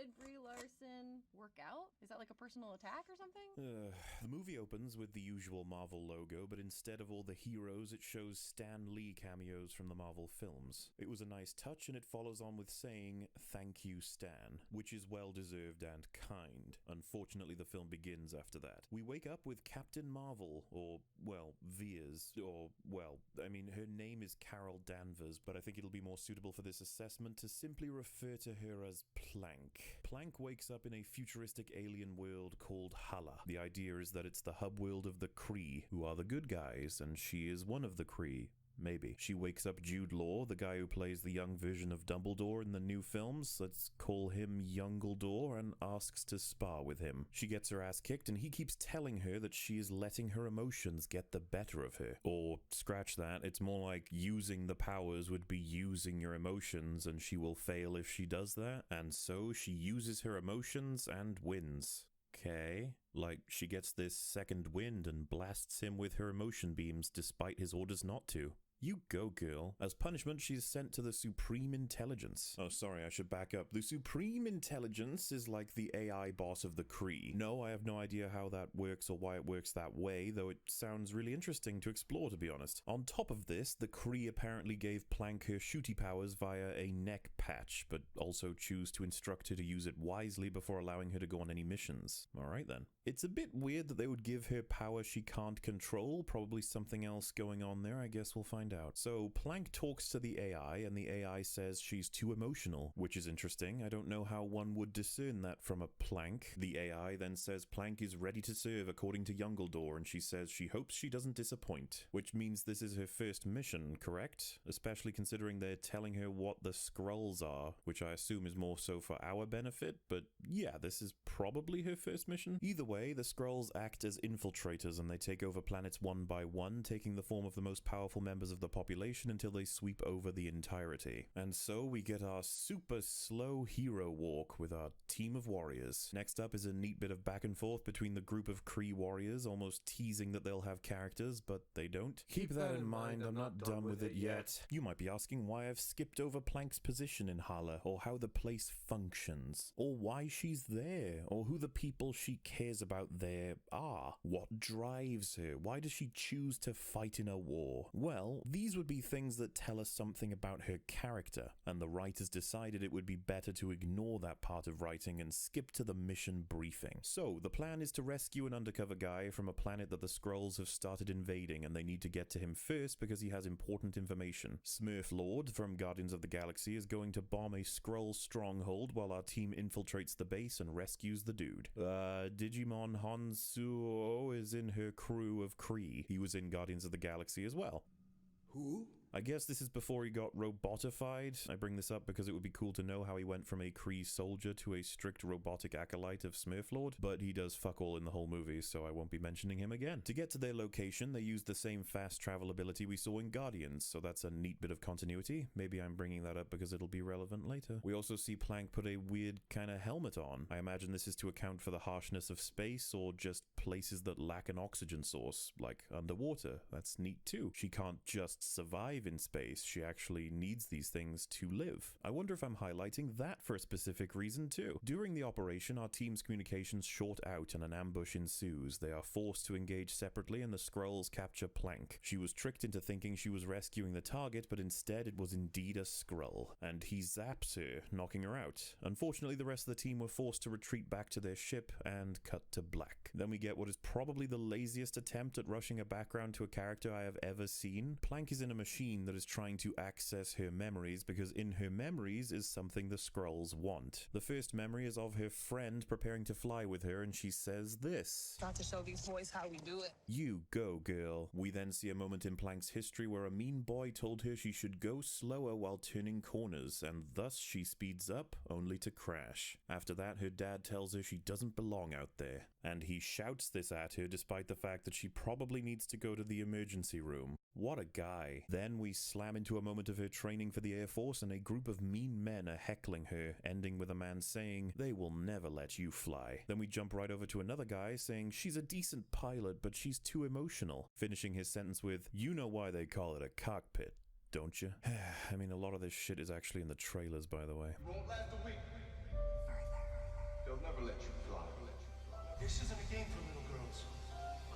did Brie Larson work out? Is that like a personal attack or something? The movie opens with the usual Marvel logo, but instead of all the heroes, it shows Stan Lee cameos from the Marvel films. It was a nice touch, and it follows on with saying, "Thank you, Stan," which is well-deserved and kind. Unfortunately, the film begins after that. We wake up with Captain Marvel, or, well, Veers, or, well, I mean, her name is Carol Danvers, but I think it'll be more suitable for this assessment to simply refer to her as Plank. Plank wakes up in a futuristic alien world called Hala. The idea is that it's the hub world of the Kree, who are the good guys, and she is one of the Kree. Maybe. She wakes up Jude Law, the guy who plays the young version of Dumbledore in the new films, let's call him Youngledore, and asks to spar with him. She gets her ass kicked, and he keeps telling her that she is letting her emotions get the better of her. Or, scratch that, it's more like using the powers would be using your emotions, and she will fail if she does that, and so she uses her emotions and wins. Okay. Like, she gets this second wind and blasts him with her emotion beams despite his orders not to. You go, girl. As punishment, she's sent to the Supreme Intelligence. Oh, sorry, I should back up. The Supreme Intelligence is like the AI boss of the Kree. No, I have no idea how that works or why it works that way, though it sounds really interesting to explore, to be honest. On top of this, the Kree apparently gave Plank her shooty powers via a neck patch, but also choose to instruct her to use it wisely before allowing her to go on any missions. Alright then. It's a bit weird that they would give her power she can't control, probably something else going on there, I guess we'll find out. So Plank talks to the AI, and the AI says she's too emotional, which is interesting. I don't know how one would discern that from a Plank. The AI then says Plank is ready to serve according to Youngledore, and she says she hopes she doesn't disappoint, which means this is her first mission, correct? Especially considering they're telling her what the Skrulls are, which I assume is more so for our benefit, but yeah, this is probably her first mission. Either way, the Skrulls act as infiltrators, and they take over planets one by one, taking the form of the most powerful members of the population until they sweep over the entirety. And so we get our super slow hero walk with our team of warriors. Next up is a neat bit of back and forth between the group of Kree warriors, almost teasing that they'll have characters, but they don't. Keep that in mind, I'm not done with it yet. You might be asking why I've skipped over Plank's position in Hala, or how the place functions, or why she's there, or who the people she cares about there are. What drives her? Why does she choose to fight in a war? Well, these would be things that tell us something about her character, and the writers decided it would be better to ignore that part of writing and skip to the mission briefing. So, the plan is to rescue an undercover guy from a planet that the Skrulls have started invading, and they need to get to him first because he has important information. Smurf Lord from Guardians of the Galaxy is going to bomb a Skrull stronghold while our team infiltrates the base and rescues the dude. Digimon Hansuo is in her crew of Kree. He was in Guardians of the Galaxy as well. Who? I guess this is before he got robotified. I bring this up because it would be cool to know how he went from a Kree soldier to a strict robotic acolyte of Smurflord, but he does fuck all in the whole movie, so I won't be mentioning him again. To get to their location, they used the same fast travel ability we saw in Guardians, so that's a neat bit of continuity. Maybe I'm bringing that up because it'll be relevant later. We also see Plank put a weird kind of helmet on. I imagine this is to account for the harshness of space, or just places that lack an oxygen source, like underwater. That's neat too. She can't just survive in space, she actually needs these things to live. I wonder if I'm highlighting that for a specific reason too. During the operation, our team's communications short out and an ambush ensues. They are forced to engage separately and the Skrulls capture Plank. She was tricked into thinking she was rescuing the target, but instead it was indeed a Skrull, and he zaps her, knocking her out. Unfortunately, the rest of the team were forced to retreat back to their ship and cut to black. Then we get what is probably the laziest attempt at rushing a background to a character I have ever seen. Plank is in a machine that is trying to access her memories because in her memories is something the Skrulls want. The first memory is of her friend preparing to fly with her, and she says this. About to show these boys how we do it. You go, girl. We then see a moment in Plank's history where a mean boy told her she should go slower while turning corners, and thus she speeds up only to crash. After that, her dad tells her she doesn't belong out there, and he shouts this at her despite the fact that she probably needs to go to the emergency room. What a guy. Then we slam into a moment of her training for the Air Force, and a group of mean men are heckling her, ending with a man saying, "They will never let you fly." Then we jump right over to another guy saying, "She's a decent pilot, but she's too emotional," finishing his sentence with, "You know why they call it a cockpit, don't you?" I mean, a lot of this shit is actually in the trailers, by the way. Won't last a week. never let you fly. This isn't a game for little girls.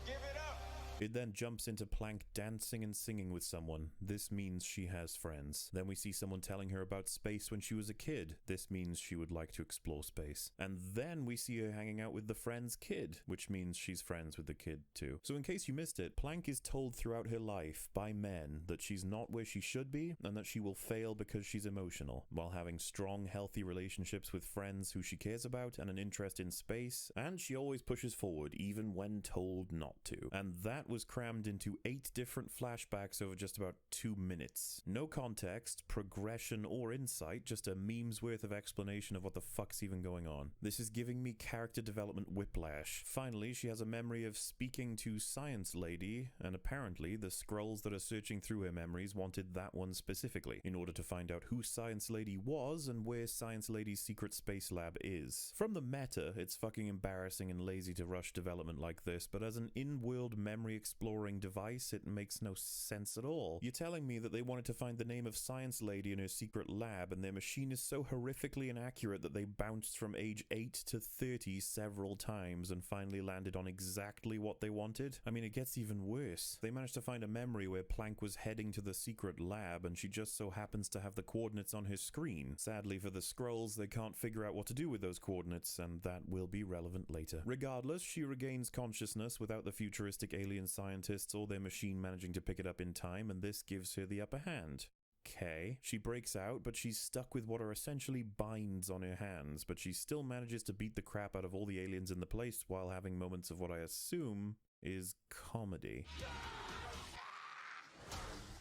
Give it up! It then jumps into Plank dancing and singing with someone. This means she has friends. Then we see someone telling her about space when she was a kid. This means she would like to explore space. And then we see her hanging out with the friend's kid, which means she's friends with the kid too. So in case you missed it, Plank is told throughout her life by men that she's not where she should be and that she will fail because she's emotional, while having strong, healthy relationships with friends who she cares about and an interest in space, and she always pushes forward even when told not to. And that was crammed into 8 different flashbacks over just about 2 minutes. No context, progression, or insight, just a meme's worth of explanation of what the fuck's even going on. This is giving me character development whiplash. Finally, she has a memory of speaking to Science Lady, and apparently the Skrulls that are searching through her memories wanted that one specifically, in order to find out who Science Lady was and where Science Lady's secret space lab is. From the meta, it's fucking embarrassing and lazy to rush development like this, but as an in-world memory exploring device, it makes no sense at all. You're telling me that they wanted to find the name of Science Lady in her secret lab, and their machine is so horrifically inaccurate that they bounced from age 8 to 30 several times and finally landed on exactly what they wanted? I mean, it gets even worse. They managed to find a memory where Plank was heading to the secret lab, and she just so happens to have the coordinates on her screen. Sadly for the Skrulls, they can't figure out what to do with those coordinates, and that will be relevant later. Regardless, she regains consciousness without the futuristic alien scientists or their machine managing to pick it up in time, and this gives her the upper hand. Okay. She breaks out, but she's stuck with what are essentially binds on her hands, but she still manages to beat the crap out of all the aliens in the place while having moments of what I assume is comedy.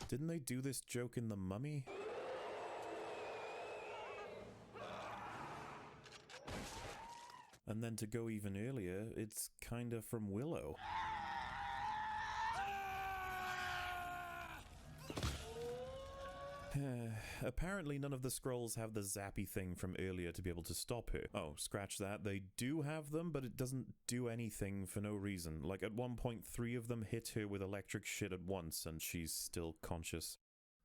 Didn't they do this joke in The Mummy? And then to go even earlier, it's kinda from Willow. Apparently none of the Skrulls have the zappy thing from earlier to be able to stop her. Oh, scratch that. They do have them, but it doesn't do anything for no reason. Like at one point, 3 of them hit her with electric shit at once, and she's still conscious.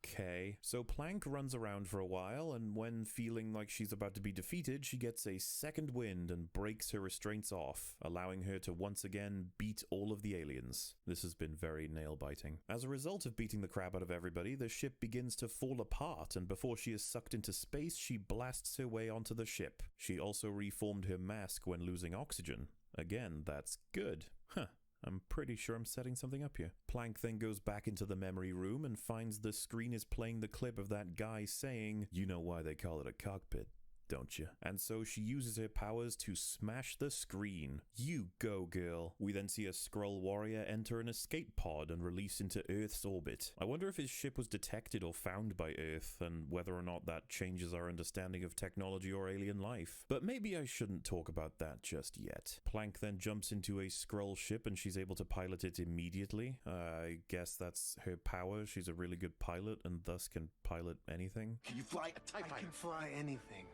Okay, so Plank runs around for a while, and when feeling like she's about to be defeated, she gets a second wind and breaks her restraints off, allowing her to once again beat all of the aliens. This has been very nail-biting. As a result of beating the crap out of everybody, the ship begins to fall apart, and before she is sucked into space, she blasts her way onto the ship. She also reformed her mask when losing oxygen. Again, that's good. Huh. I'm pretty sure I'm setting something up here. Plank then goes back into the memory room and finds the screen is playing the clip of that guy saying, "You know why they call it a cockpit, don't you?" And so she uses her powers to smash the screen. You go, girl. We then see a Skrull warrior enter an escape pod and release into Earth's orbit. I wonder if his ship was detected or found by Earth, and whether or not that changes our understanding of technology or alien life. But maybe I shouldn't talk about that just yet. Plank then jumps into a Skrull ship and she's able to pilot it immediately. I guess that's her power. She's a really good pilot and thus can pilot anything. Can you fly a TIE fighter? I can fly anything.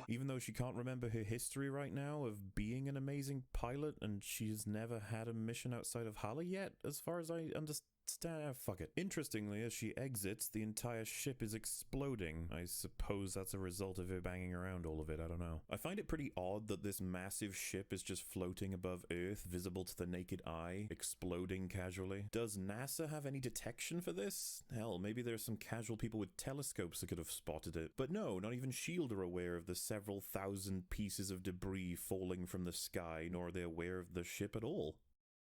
Even though she can't remember her history right now of being an amazing pilot, and she's never had a mission outside of Hala yet, as far as I understand. Fuck it. Interestingly, as she exits, the entire ship is exploding. I suppose that's a result of her banging around all of it, I don't know. I find it pretty odd that this massive ship is just floating above Earth, visible to the naked eye, exploding casually. Does NASA have any detection for this? Hell, maybe there's some casual people with telescopes that could have spotted it. But no, not even S.H.I.E.L.D. are aware of the several thousand pieces of debris falling from the sky, nor are they aware of the ship at all.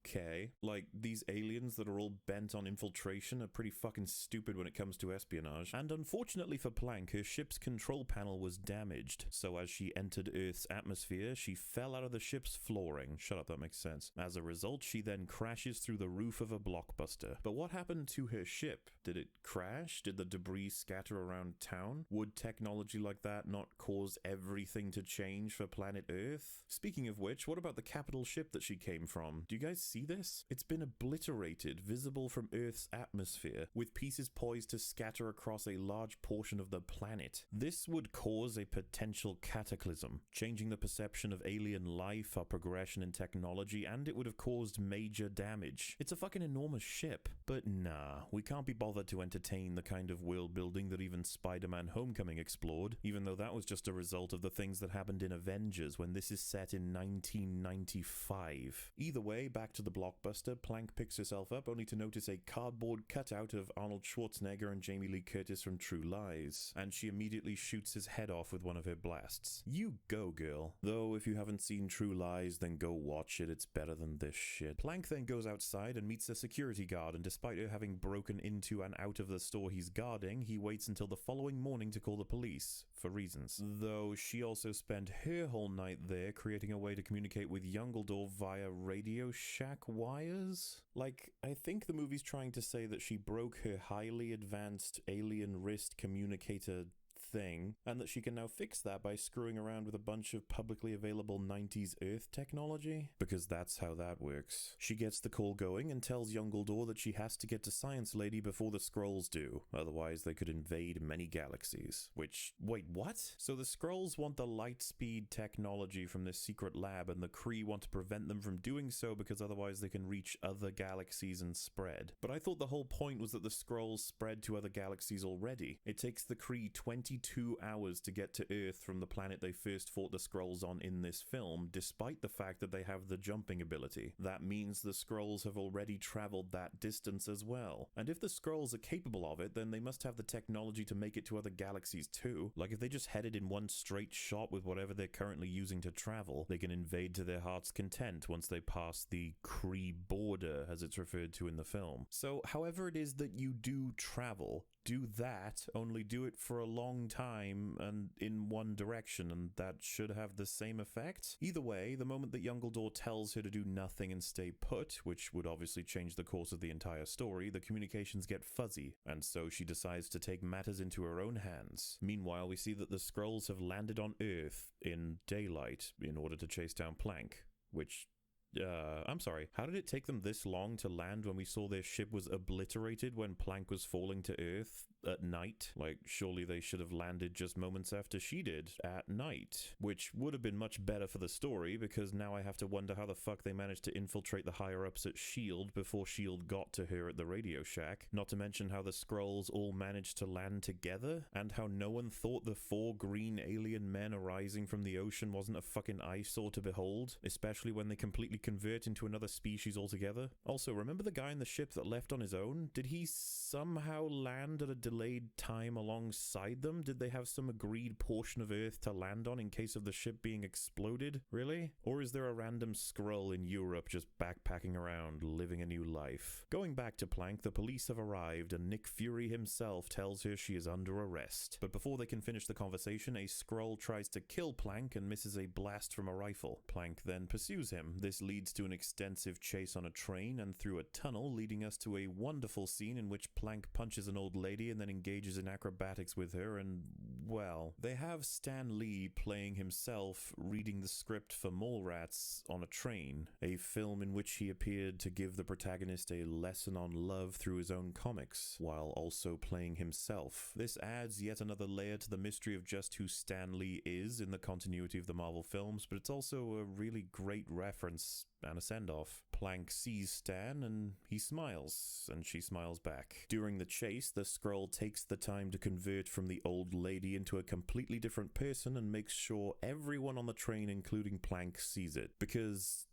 Okay, like, these aliens that are all bent on infiltration are pretty fucking stupid when it comes to espionage. And unfortunately for Plank, her ship's control panel was damaged, so as she entered Earth's atmosphere, she fell out of the ship's flooring. Shut up, that makes sense. As a result, she then crashes through the roof of a blockbuster. But what happened to her ship? Did it crash? Did the debris scatter around town? Would technology like that not cause everything to change for planet Earth? Speaking of which, what about the capital ship that she came from? Do you guys see this? It's been obliterated, visible from Earth's atmosphere, with pieces poised to scatter across a large portion of the planet. This would cause a potential cataclysm, changing the perception of alien life, our progression in technology, and it would have caused major damage. It's a fucking enormous ship. But nah, we can't be bothered to entertain the kind of world building that even Spider-Man Homecoming explored, even though that was just a result of the things that happened in Avengers when this is set in 1995. Either way, back to the blockbuster, Plank picks herself up only to notice a cardboard cutout of Arnold Schwarzenegger and Jamie Lee Curtis from True Lies, and she immediately shoots his head off with one of her blasts. You go, girl. Though if you haven't seen True Lies, then go watch it, it's better than this shit. Plank then goes outside and meets a security guard, and despite her having broken into and out of the store he's guarding, he waits until the following morning to call the police, for reasons. Though she also spent her whole night there creating a way to communicate with Youngledore via Radio Shack wires? Like, I think the movie's trying to say that she broke her highly advanced alien wrist communicator thing, and that she can now fix that by screwing around with a bunch of publicly available 90s Earth technology, because that's how that works. She gets the call going and tells Youngledore that she has to get to Science Lady before the Skrulls do, otherwise they could invade many galaxies. Which, wait, what? So the Skrulls want the light speed technology from this secret lab, and the Kree want to prevent them from doing so because otherwise they can reach other galaxies and spread. But I thought the whole point was that the Skrulls spread to other galaxies already. It takes the Kree 22 hours to get to Earth from the planet they first fought the Skrulls on in this film, despite the fact that they have the jumping ability. That means the Skrulls have already traveled that distance as well. And if the Skrulls are capable of it, then they must have the technology to make it to other galaxies too. Like if they just headed in one straight shot with whatever they're currently using to travel, they can invade to their heart's content once they pass the Kree border, as it's referred to in the film. So however it is that you do travel, do that, only do it for a long time and in one direction, and that should have the same effect. Either way, the moment that Youngledore tells her to do nothing and stay put, which would obviously change the course of the entire story, the communications get fuzzy, and so she decides to take matters into her own hands. Meanwhile, we see that the Skrulls have landed on Earth in daylight in order to chase down Plank, which... I'm sorry, how did it take them this long to land when we saw their ship was obliterated when Plank was falling to Earth at night? Like, surely they should have landed just moments after she did, at night. Which would have been much better for the story, because now I have to wonder how the fuck they managed to infiltrate the higher-ups at S.H.I.E.L.D. before S.H.I.E.L.D. got to her at the Radio Shack. Not to mention how the Skrulls all managed to land together, and how no one thought the 4 green alien men arising from the ocean wasn't a fucking eyesore to behold, especially when they completely convert into another species altogether. Also, remember the guy in the ship that left on his own? Did he somehow land at a delayed time alongside them? Did they have some agreed portion of Earth to land on in case of the ship being exploded? Really? Or is there a random Skrull in Europe just backpacking around, living a new life? Going back to Plank, the police have arrived, and Nick Fury himself tells her she is under arrest. But before they can finish the conversation, a Skrull tries to kill Plank and misses a blast from a rifle. Plank then pursues him. This leads to an extensive chase on a train and through a tunnel, leading us to a wonderful scene in which Plank punches an old lady and then engages in acrobatics with her, and, well, they have Stan Lee playing himself reading the script for Mallrats on a train, a film in which he appeared to give the protagonist a lesson on love through his own comics, while also playing himself. This adds yet another layer to the mystery of just who Stan Lee is in the continuity of the Marvel films, but it's also a really great reference and a send-off. Plank sees Stan and he smiles, and she smiles back. During the chase, the Skrull takes the time to convert from the old lady into a completely different person and makes sure everyone on the train, including Plank, sees it. Because,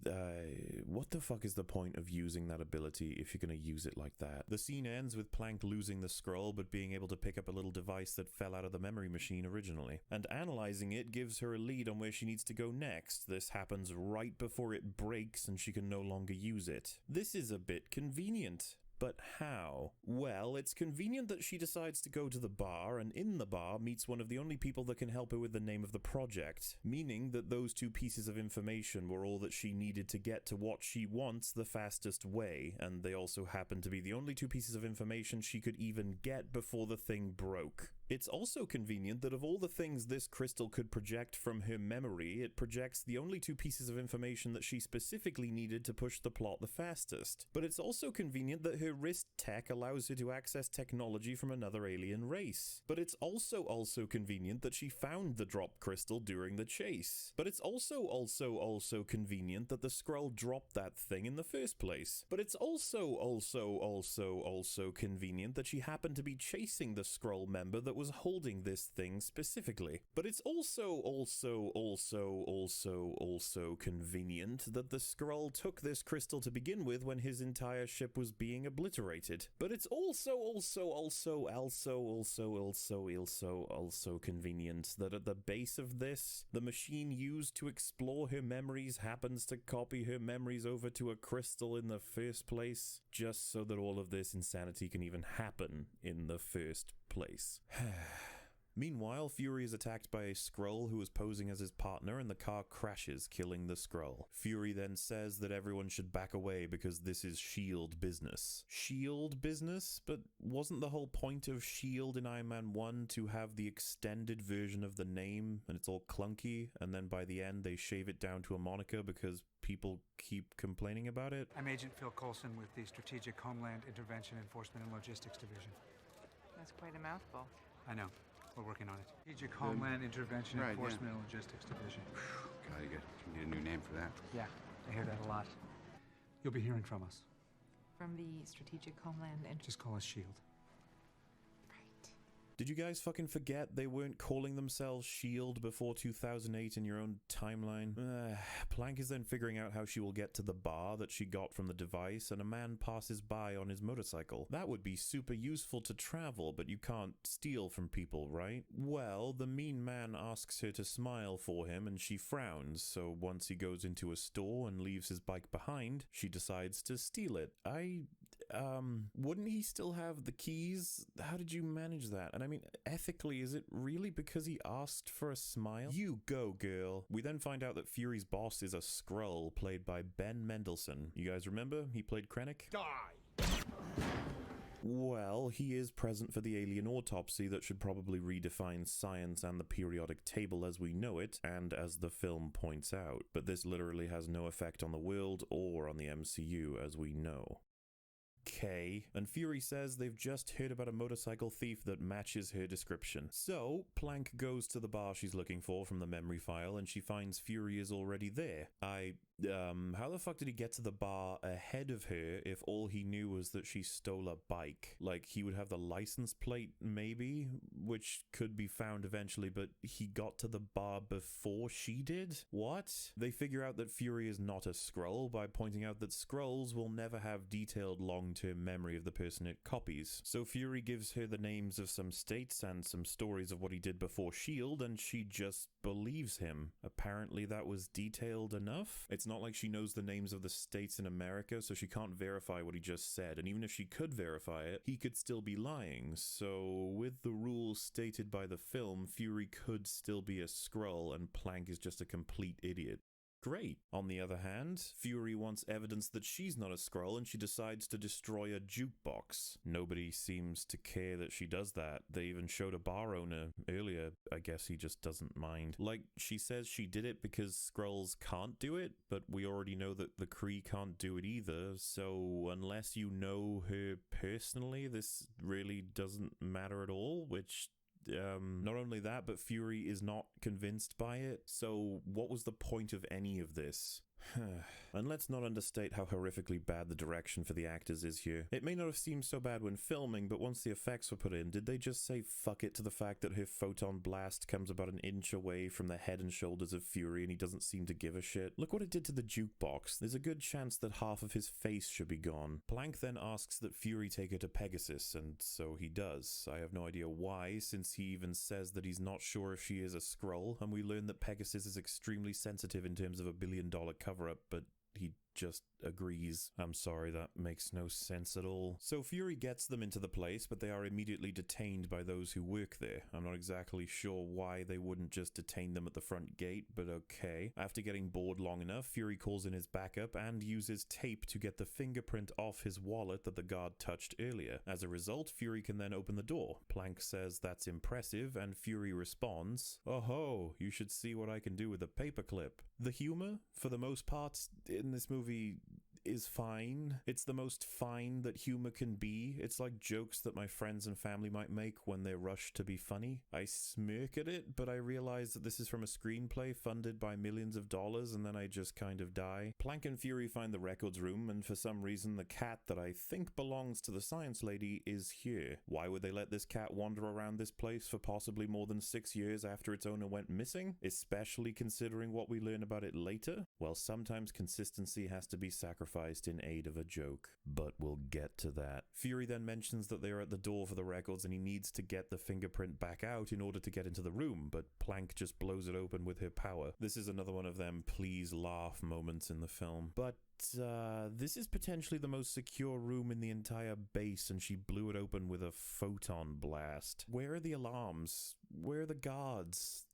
what the fuck is the point of using that ability if you're gonna use it like that? The scene ends with Plank losing the Skrull, but being able to pick up a little device that fell out of the memory machine originally. And analyzing it gives her a lead on where she needs to go next. This happens right before it breaks and she can no longer use it. This is a bit convenient. But how? Well, it's convenient that she decides to go to the bar, and in the bar meets one of the only people that can help her with the name of the project, meaning that those 2 pieces of information were all that she needed to get to what she wants the fastest way, and they also happen to be the only 2 pieces of information she could even get before the thing broke. It's also convenient that of all the things this crystal could project from her memory, it projects the only two pieces of information that she specifically needed to push the plot the fastest. But it's also convenient that her wrist tech allows her to access technology from another alien race. But it's also convenient that she found the drop crystal during the chase. But it's also convenient that the Skrull dropped that thing in the first place. But it's also convenient that she happened to be chasing the Skrull member that was holding this thing specifically. But it's also convenient that the Skrull took this crystal to begin with when his entire ship was being obliterated. But it's also convenient that at the base of this, the machine used to explore her memories happens to copy her memories over to a crystal in the first place, just so that all of this insanity can even happen in the first place. Meanwhile, Fury is attacked by a Skrull who is posing as his partner, and the car crashes, killing the Skrull. Fury then says that everyone should back away because this is S.H.I.E.L.D. business. S.H.I.E.L.D. business? But wasn't the whole point of S.H.I.E.L.D. in Iron Man 1 to have the extended version of the name, and it's all clunky, and then by the end they shave it down to a moniker because people keep complaining about it? I'm Agent Phil Coulson with the Strategic Homeland Intervention Enforcement and Logistics Division. That's quite a mouthful. I know. We're working on it. Strategic Homeland Intervention Enforcement and Logistics Division. God, you need a new name for that. Yeah, I hear that a lot. You'll be hearing from us. From the Strategic Homeland Just call us S.H.I.E.L.D. Right. Did you guys fucking forget they weren't calling themselves S.H.I.E.L.D. before 2008 in your own timeline? Plank is then figuring out how she will get to the bar that she got from the device, and a man passes by on his motorcycle. That would be super useful to travel, but you can't steal from people, right? Well, the mean man asks her to smile for him, and she frowns, so once he goes into a store and leaves his bike behind, she decides to steal it. Wouldn't he still have the keys? How did you manage that? And I mean, ethically, is it really because he asked for a smile? You go, girl. We then find out that Fury's boss is a Skrull, played by Ben Mendelsohn. You guys remember? He played Krennic? Die! Well, he is present for the alien autopsy that should probably redefine science and the periodic table as we know it, and as the film points out. But this literally has no effect on the world or on the MCU, as we know. Okay, and Fury says they've just heard about a motorcycle thief that matches her description. So, Plank goes to the bar she's looking for from the memory file, and she finds Fury is already there. How the fuck did he get to the bar ahead of her if all he knew was that she stole a bike? Like, he would have the license plate, maybe, which could be found eventually, but he got to the bar before she did? What? They figure out that Fury is not a Skrull by pointing out that Skrulls will never have detailed long-term memory of the person it copies. So Fury gives her the names of some states and some stories of what he did before S.H.I.E.L.D., and she just believes him. Apparently that was detailed enough. It's not like she knows the names of the states in America, so she can't verify what he just said, and even if she could verify it, he could still be lying. So with the rules stated by the film, Fury could still be a Skrull, and Plank is just a complete idiot. Great. On the other hand, Fury wants evidence that she's not a Skrull, and she decides to destroy a jukebox. Nobody seems to care that she does that. They even showed a bar owner earlier. I guess he just doesn't mind. Like, she says she did it because Skrulls can't do it, but we already know that the Kree can't do it either, so unless you know her personally, this really doesn't matter at all, which... not only that, but Fury is not convinced by it, so what was the point of any of this? And let's not understate how horrifically bad the direction for the actors is here. It may not have seemed so bad when filming, but once the effects were put in, did they just say fuck it to the fact that her photon blast comes about an inch away from the head and shoulders of Fury and he doesn't seem to give a shit? Look what it did to the jukebox. There's a good chance that half of his face should be gone. Plank then asks that Fury take her to Pegasus, and so he does. I have no idea why, since he even says that he's not sure if she is a Skrull, and we learn that Pegasus is extremely sensitive in terms of $1 billion cover-up, but he just agrees. I'm sorry, that makes no sense at all. So Fury gets them into the place, but they are immediately detained by those who work there. I'm not exactly sure why they wouldn't just detain them at the front gate, but okay. After getting bored long enough, Fury calls in his backup and uses tape to get the fingerprint off his wallet that the guard touched earlier. As a result, Fury can then open the door. Plank says that's impressive, and Fury responds, "Oh ho, you should see what I can do with a paperclip." The humor, for the most part, in this movie is fine. It's the most fine that humor can be. It's like jokes that my friends and family might make when they rush to be funny. I smirk at it, but I realize that this is from a screenplay funded by millions of dollars, and then I just kind of die. Plank and Fury find the records room, and for some reason the cat that I think belongs to the science lady is here. Why would they let this cat wander around this place for possibly more than 6 years after its owner went missing? Especially considering what we learn about it later? Well, sometimes consistency has to be sacrificed in aid of a joke, but we'll get to that. Fury then mentions that they are at the door for the records and he needs to get the fingerprint back out in order to get into the room, but Plank just blows it open with her power. This is another one of them please laugh moments in the film. But this is potentially the most secure room in the entire base, and she blew it open with a photon blast. Where are the alarms? Where are the guards?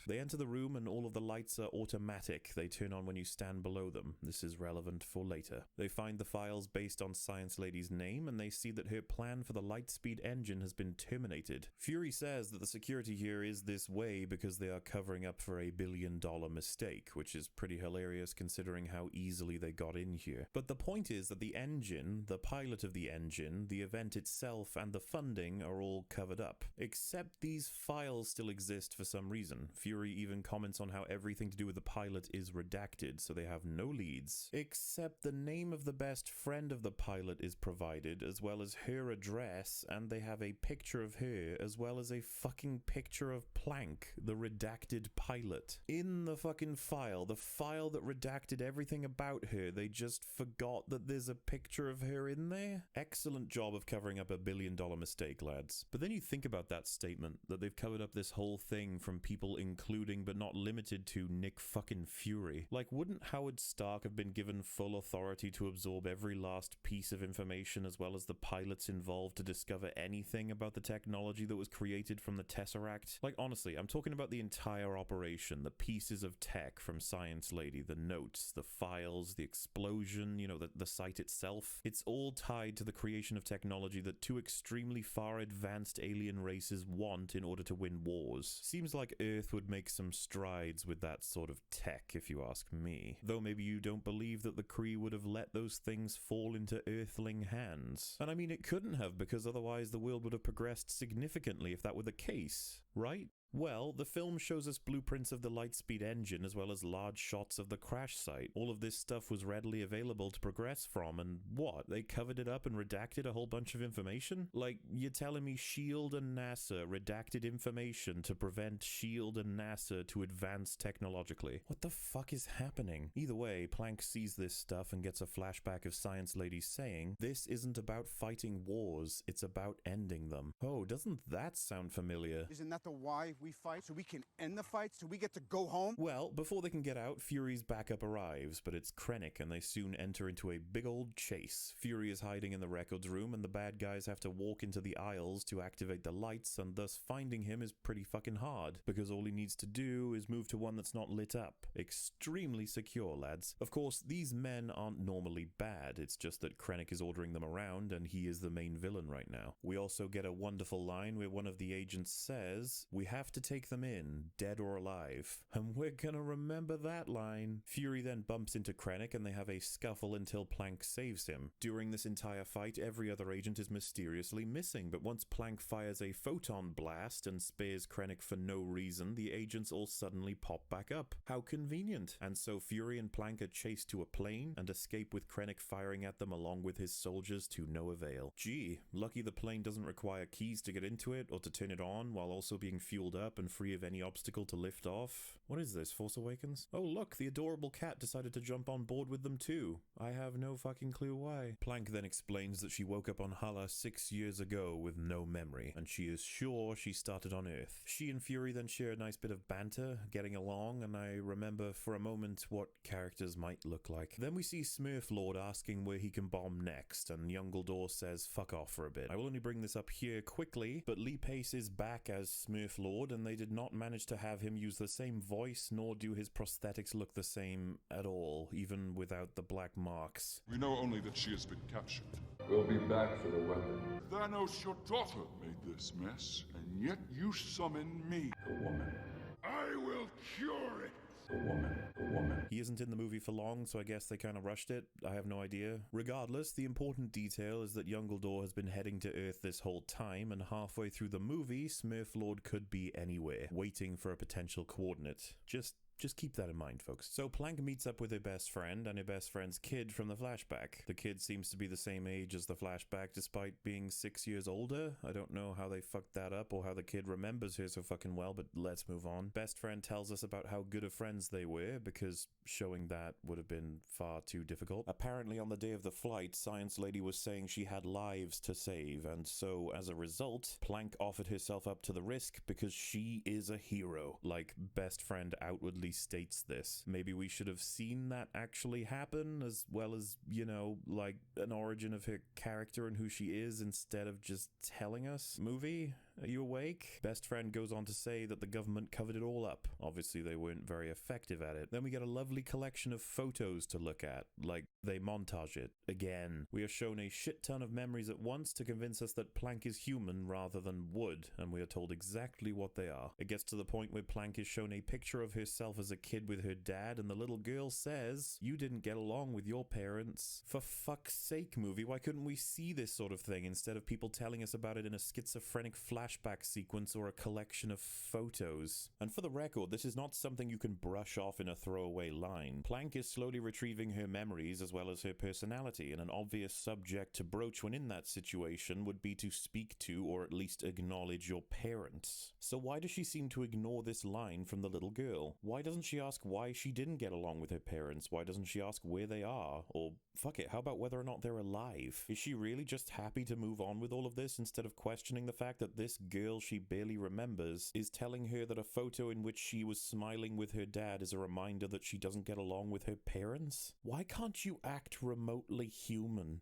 They enter the room and all of the lights are automatic. They turn on when you stand below them. This is relevant for later. They find the files based on Science Lady's name, and they see that her plan for the Lightspeed engine has been terminated. Fury says that the security here is this way because they are covering up for a $1 billion mistake, which is pretty hilarious considering how easily they got in here. But the point is that the engine, the pilot of the engine, the event itself, and the funding are all covered up. Except these files still exist for some reason. Fury even comments on how everything to do with the pilot is redacted, so they have no leads. Except the name of the best friend of the pilot is provided, as well as her address, and they have a picture of her, as well as a fucking picture of Plank, the redacted pilot. In the fucking file, the file that redacted everything about her, they just forgot that there's a picture of her in there? Excellent job of covering up a $1 billion mistake, lads. But then you think about that statement, that they've covered up this whole thing from people including but not limited to Nick fucking Fury. Like, wouldn't Howard Stark have been given full authority to absorb every last piece of information as well as the pilots involved to discover anything about the technology that was created from the Tesseract? Like, honestly, I'm talking about the entire operation, the pieces of tech from Science Lady, the notes, the files, the explosion, you know, the site itself. It's all tied to the creation of technology that two extremely far advanced alien races want in order to win wars. Seems like Earth would make some strides with that sort of tech, if you ask me. Though maybe you don't believe that the Kree would have let those things fall into Earthling hands. And I mean, it couldn't have, because otherwise the world would have progressed significantly if that were the case, right? Well, the film shows us blueprints of the Lightspeed engine as well as large shots of the crash site. All of this stuff was readily available to progress from, and what? They covered it up and redacted a whole bunch of information? Like, you're telling me S.H.I.E.L.D. and NASA redacted information to prevent S.H.I.E.L.D. and NASA to advance technologically? What the fuck is happening? Either way, Plank sees this stuff and gets a flashback of Science Lady saying, "This isn't about fighting wars, it's about ending them." Oh, doesn't that sound familiar? Isn't that the why we fight? So we can end the fight? So we get to go home? Well, before they can get out, Fury's backup arrives, but it's Krennic and they soon enter into a big old chase. Fury is hiding in the records room and the bad guys have to walk into the aisles to activate the lights, and thus finding him is pretty fucking hard, because all he needs to do is move to one that's not lit up. Extremely secure, lads. Of course, these men aren't normally bad, it's just that Krennic is ordering them around and he is the main villain right now. We also get a wonderful line where one of the agents says, "We have to take them in, dead or alive." And we're gonna remember that line. Fury then bumps into Krennic and they have a scuffle until Plank saves him. During this entire fight, every other agent is mysteriously missing, but once Plank fires a photon blast and spares Krennic for no reason, the agents all suddenly pop back up. How convenient. And so Fury and Plank are chased to a plane and escape with Krennic firing at them along with his soldiers to no avail. Gee, lucky the plane doesn't require keys to get into it or to turn it on while also being fueled healed up and free of any obstacle to lift off. What is this, Force Awakens? Oh look, the adorable cat decided to jump on board with them too. I have no fucking clue why. Plank then explains that she woke up on Hala 6 years ago with no memory, and she is sure she started on Earth. She and Fury then share a nice bit of banter, getting along, and I remember for a moment what characters might look like. Then we see Smurf Lord asking where he can bomb next, and Youngledore says fuck off for a bit. I will only bring this up here quickly, but Lee Pace is back as Smurf Lord, and they did not manage to have him use the same voice, nor do his prosthetics look the same at all, even without the black marks. We know only that she has been captured. We'll be back for the weapon. Thanos, your daughter, made this mess, and yet you summon me. The woman. I will cure it. The woman. The woman. He isn't in the movie for long, so I guess they kind of rushed it. I have no idea. Regardless, the important detail is that Youngledore has been heading to Earth this whole time, and halfway through the movie, Smurf Lord could be anywhere, waiting for a potential coordinate. Just keep that in mind, folks. So Plank meets up with her best friend and her best friend's kid from the flashback. The kid seems to be the same age as the flashback despite being 6 years older. I don't know how they fucked that up or how the kid remembers her so fucking well, but let's move on. Best friend tells us about how good of friends they were, because showing that would have been far too difficult. Apparently on the day of the flight, Science Lady was saying she had lives to save, and so as a result, Plank offered herself up to the risk because she is a hero. Like, best friend outwardly states this. Maybe we should have seen that actually happen, as well as, you know, like an origin of her character and who she is, instead of just telling us. Movie? Are you awake? Best friend goes on to say that the government covered it all up. Obviously they weren't very effective at it. Then we get a lovely collection of photos to look at. Like, they montage it. Again, we are shown a shit ton of memories at once to convince us that Plank is human rather than wood, and we are told exactly what they are. It gets to the point where Plank is shown a picture of herself as a kid with her dad, and the little girl says, "You didn't get along with your parents." For fuck's sake, movie, why couldn't we see this sort of thing instead of people telling us about it in a schizophrenic flashback sequence or a collection of photos? And for the record, this is not something you can brush off in a throwaway line. Plank is slowly retrieving her memories as well as her personality, and an obvious subject to broach when in that situation would be to speak to or at least acknowledge your parents. So why does she seem to ignore this line from the little girl? Why doesn't she ask why she didn't get along with her parents? Why doesn't she ask where they are? Or fuck it, how about whether or not they're alive? Is she really just happy to move on with all of this instead of questioning the fact that this girl she barely remembers is telling her that a photo in which she was smiling with her dad is a reminder that she doesn't get along with her parents? Why can't you act remotely human?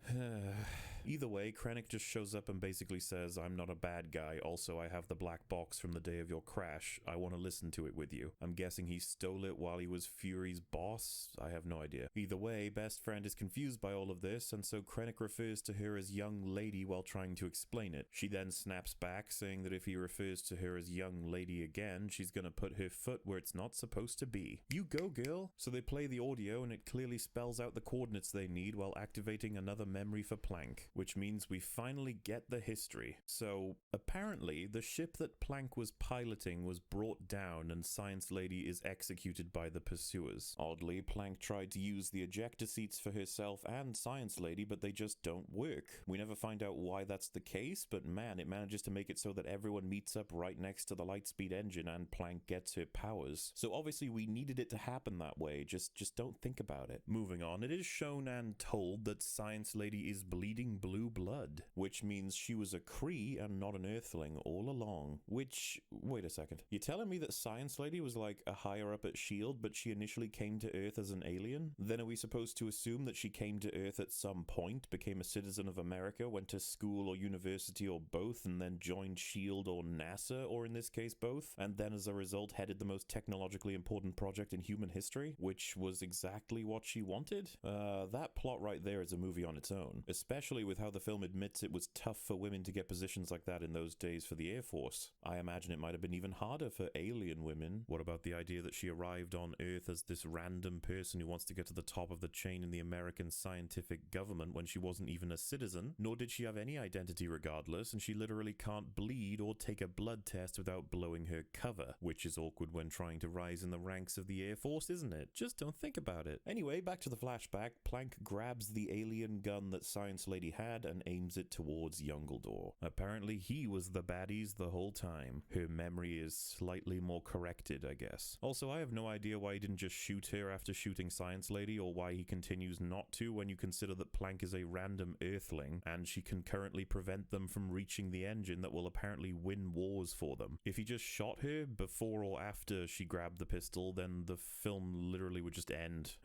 Either way, Krennic just shows up and basically says, "I'm not a bad guy. Also, I have the black box from the day of your crash. I want to listen to it with you." I'm guessing he stole it while he was Fury's boss? I have no idea. Either way, best friend is confused by all of this, and so Krennic refers to her as young lady while trying to explain it. She then snaps back, saying that if he refers to her as young lady again, she's gonna put her foot where it's not supposed to be. You go, girl! So they play the audio, and it clearly spells out the coordinates they need while activating another memory for Plank, which means we finally get the history. So, apparently, the ship that Plank was piloting was brought down and Science Lady is executed by the pursuers. Oddly, Plank tried to use the ejector seats for herself and Science Lady, but they just don't work. We never find out why that's the case, but man, it manages to make it so that everyone meets up right next to the Lightspeed engine and Plank gets her powers. So obviously we needed it to happen that way, just don't think about it. Moving on, it is shown and told that Science Lady is bleeding blue blood, which means she was a Kree and not an Earthling all along. Which, wait a second, you're telling me that Science Lady was like a higher up at S.H.I.E.L.D., but she initially came to Earth as an alien? Then are we supposed to assume that she came to Earth at some point, became a citizen of America, went to school or university or both, and then joined S.H.I.E.L.D. or NASA, or in this case both, and then as a result headed the most technologically important project in human history, which was exactly what she wanted? That plot right there is a movie on its own, especially with how the film admits it was tough for women to get positions like that in those days for the Air Force. I imagine it might have been even harder for alien women. What about the idea that she arrived on Earth as this random person who wants to get to the top of the chain in the American scientific government when she wasn't even a citizen, nor did she have any identity regardless, and she literally can't bleed or take a blood test without blowing her cover, which is awkward when trying to rise in the ranks of the Air Force, isn't it? Just don't think about it. Anyway, back to the flashback. Plank grabs the alien gun that Science Lady pad and aims it towards Youngledore. Apparently he was the baddies the whole time. Her memory is slightly more corrected, I guess. Also, I have no idea why he didn't just shoot her after shooting Science Lady, or why he continues not to when you consider that Plank is a random Earthling, and she can currently prevent them from reaching the engine that will apparently win wars for them. If he just shot her before or after she grabbed the pistol, then the film literally would just end.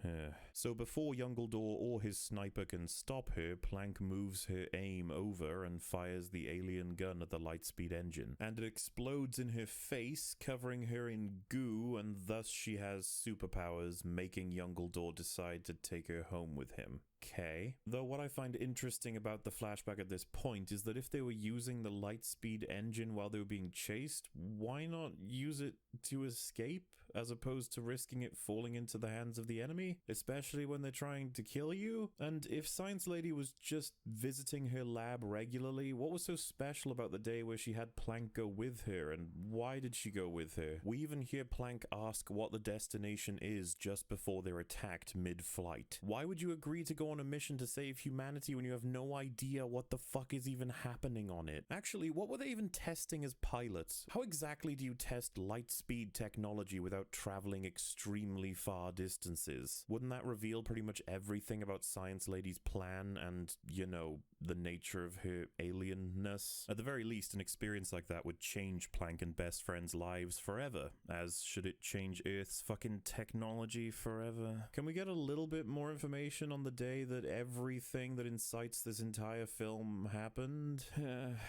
So before Youngledore or his sniper can stop her, Plank moves her aim over and fires the alien gun at the Lightspeed engine, and it explodes in her face, covering her in goo, and thus she has superpowers, making Youngledore decide to take her home with him. Okay. Though what I find interesting about the flashback at this point is that if they were using the Lightspeed engine while they were being chased, why not use it to escape, as opposed to risking it falling into the hands of the enemy, especially when they're trying to kill you? And if Science Lady was just visiting her lab regularly, what was so special about the day where she had Plank go with her, and why did she go with her? We even hear Plank ask what the destination is just before they're attacked mid-flight. Why would you agree to go on a mission to save humanity when you have no idea what the fuck is even happening on it? Actually, what were they even testing as pilots? How exactly do you test light speed technology without traveling extremely far distances? Wouldn't that reveal pretty much everything about Science Lady's plan and, you know, the nature of her alienness? At the very least, an experience like that would change Plank and Best Friend's lives forever, as should it change Earth's fucking technology forever. Can we get a little bit more information on the day that everything that incites this entire film happened?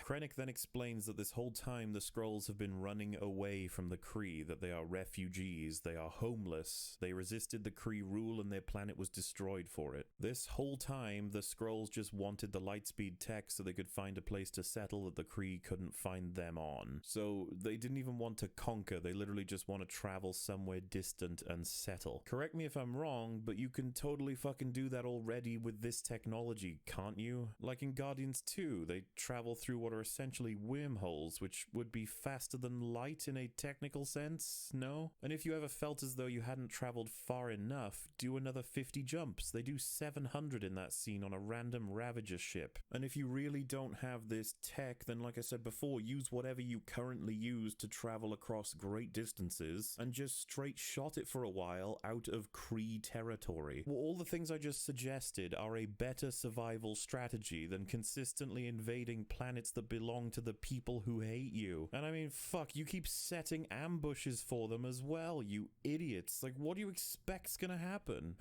Krennic then explains that this whole time the Skrulls have been running away from the Kree, that they are refugees, they are homeless, they resisted the Kree rule and their planet was destroyed for it. This whole time the Skrulls just wanted the Lightspeed tech so they could find a place to settle that the Kree couldn't find them on. So they didn't even want to conquer, they literally just want to travel somewhere distant and settle. Correct me if I'm wrong, but you can totally fucking do that already with this technology, can't you? Like in Guardians 2, they travel through what are essentially wormholes, which would be faster than light in a technical sense, no? And if you ever felt as though you hadn't traveled far enough, do another 50 jumps. They do 700 in that scene on a random Ravager ship. And if you really don't have this tech, then like I said before, use whatever you currently use to travel across great distances and just straight shot it for a while out of Kree territory. Well, all the things I just suggested are a better survival strategy than consistently invading planets that belong to the people who hate you. And I mean, fuck, you keep setting ambushes for them as well, you idiots. Like, what do you expect's gonna happen?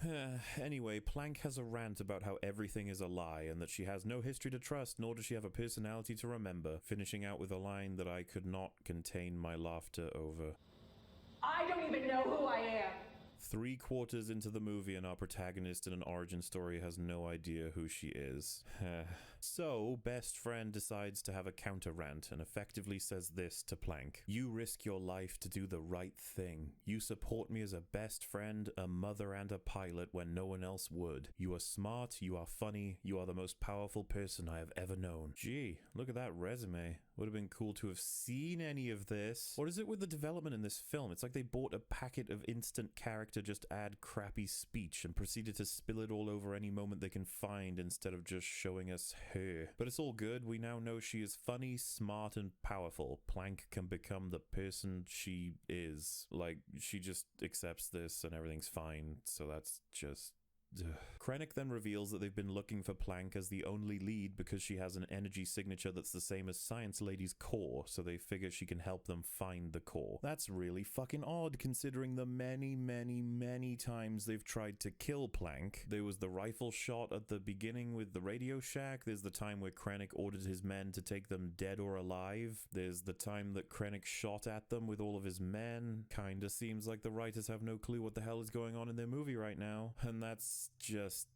Anyway, Plank has a rant about how everything is a lie and that she has no history to trust, nor does she have a personality to remember, finishing out with a line that I could not contain my laughter over. I don't even know who I am. 3/4 into the movie and our protagonist in an origin story has no idea who she is. So, Best Friend decides to have a counter rant and effectively says this to Plank. You risk your life to do the right thing. You support me as a best friend, a mother, and a pilot when no one else would. You are smart, you are funny, you are the most powerful person I have ever known. Gee, look at that resume. Would have been cool to have seen any of this. What is it with the development in this film? It's like they bought a packet of instant character, just add crappy speech, and proceeded to spill it all over any moment they can find instead of just showing us her. But it's all good. We now know she is funny, smart, and powerful. Plank can become the person she is. Like, she just accepts this and everything's fine. So that's just... Krennic then reveals that they've been looking for Plank as the only lead because she has an energy signature that's the same as Science Lady's core, so they figure she can help them find the core. That's really fucking odd considering the many times they've tried to kill Plank. There was the rifle shot at the beginning with the Radio Shack, there's the time where Krennic ordered his men to take them dead or alive, there's the time that Krennic shot at them with all of his men. Kinda seems like the writers have no clue what the hell is going on in their movie right now, and that's just...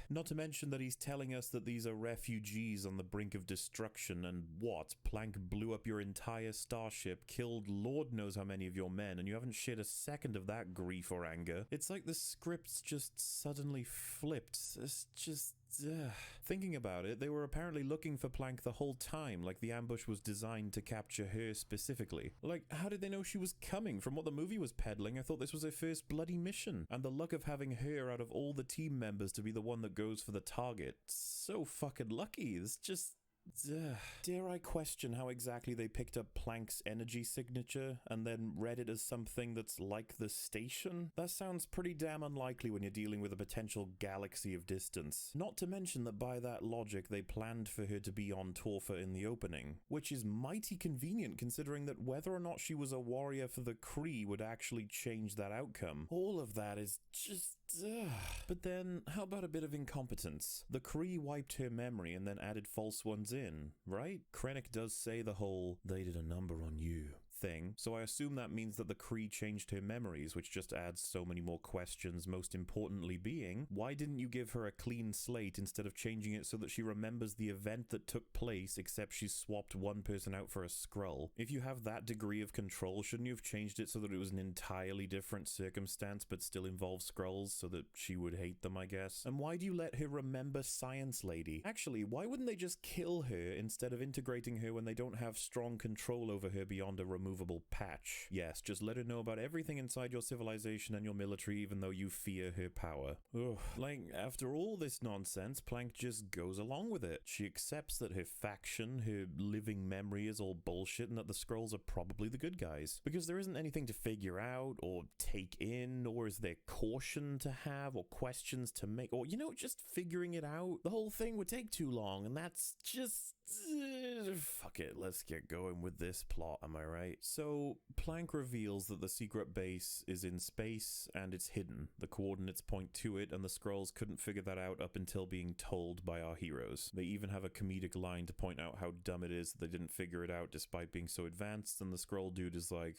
Not to mention that he's telling us that these are refugees on the brink of destruction, and what? Plank blew up your entire starship, killed Lord knows how many of your men, and you haven't shared a second of that grief or anger. It's like the script's just suddenly flipped. It's just... Thinking about it, they were apparently looking for Plank the whole time, like the ambush was designed to capture her specifically. Like, how did they know she was coming? From what the movie was peddling, I thought this was her first bloody mission. And the luck of having her out of all the team members to be the one that goes for the target. So fucking lucky. It's just... Dare I question how exactly they picked up Plank's energy signature and then read it as something that's like the station? That sounds pretty damn unlikely when you're dealing with a potential galaxy of distance. Not to mention that by that logic they planned for her to be on Torfa in the opening, which is mighty convenient considering that whether or not she was a warrior for the Kree would actually change that outcome. All of that is just... But then, how about a bit of incompetence? The Kree wiped her memory and then added false ones in, right? Krennic does say the whole, they did a number on you thing, so I assume that means that the Kree changed her memories, which just adds so many more questions, most importantly being, why didn't you give her a clean slate instead of changing it so that she remembers the event that took place except she swapped one person out for a Skrull? If you have that degree of control, shouldn't you have changed it so that it was an entirely different circumstance but still involves Skrulls so that she would hate them, I guess? And why do you let her remember Science Lady? Actually, why wouldn't they just kill her instead of integrating her when they don't have strong control over her beyond a removable patch? Yes, just let her know about everything inside your civilization and your military even though you fear her power. Ugh. Like, after all this nonsense, Plank just goes along with it. She accepts that her faction, her living memory is all bullshit and that the Skrulls are probably the good guys. Because there isn't anything to figure out or take in, or is there caution to have or questions to make, or, you know, just figuring it out. The whole thing would take too long and that's just... fuck it, let's get going with this plot, am I right? So, Plank reveals that the secret base is in space and it's hidden. The coordinates point to it and the Skrulls couldn't figure that out up until being told by our heroes. They even have a comedic line to point out how dumb it is that they didn't figure it out despite being so advanced, and the Skrull dude is like,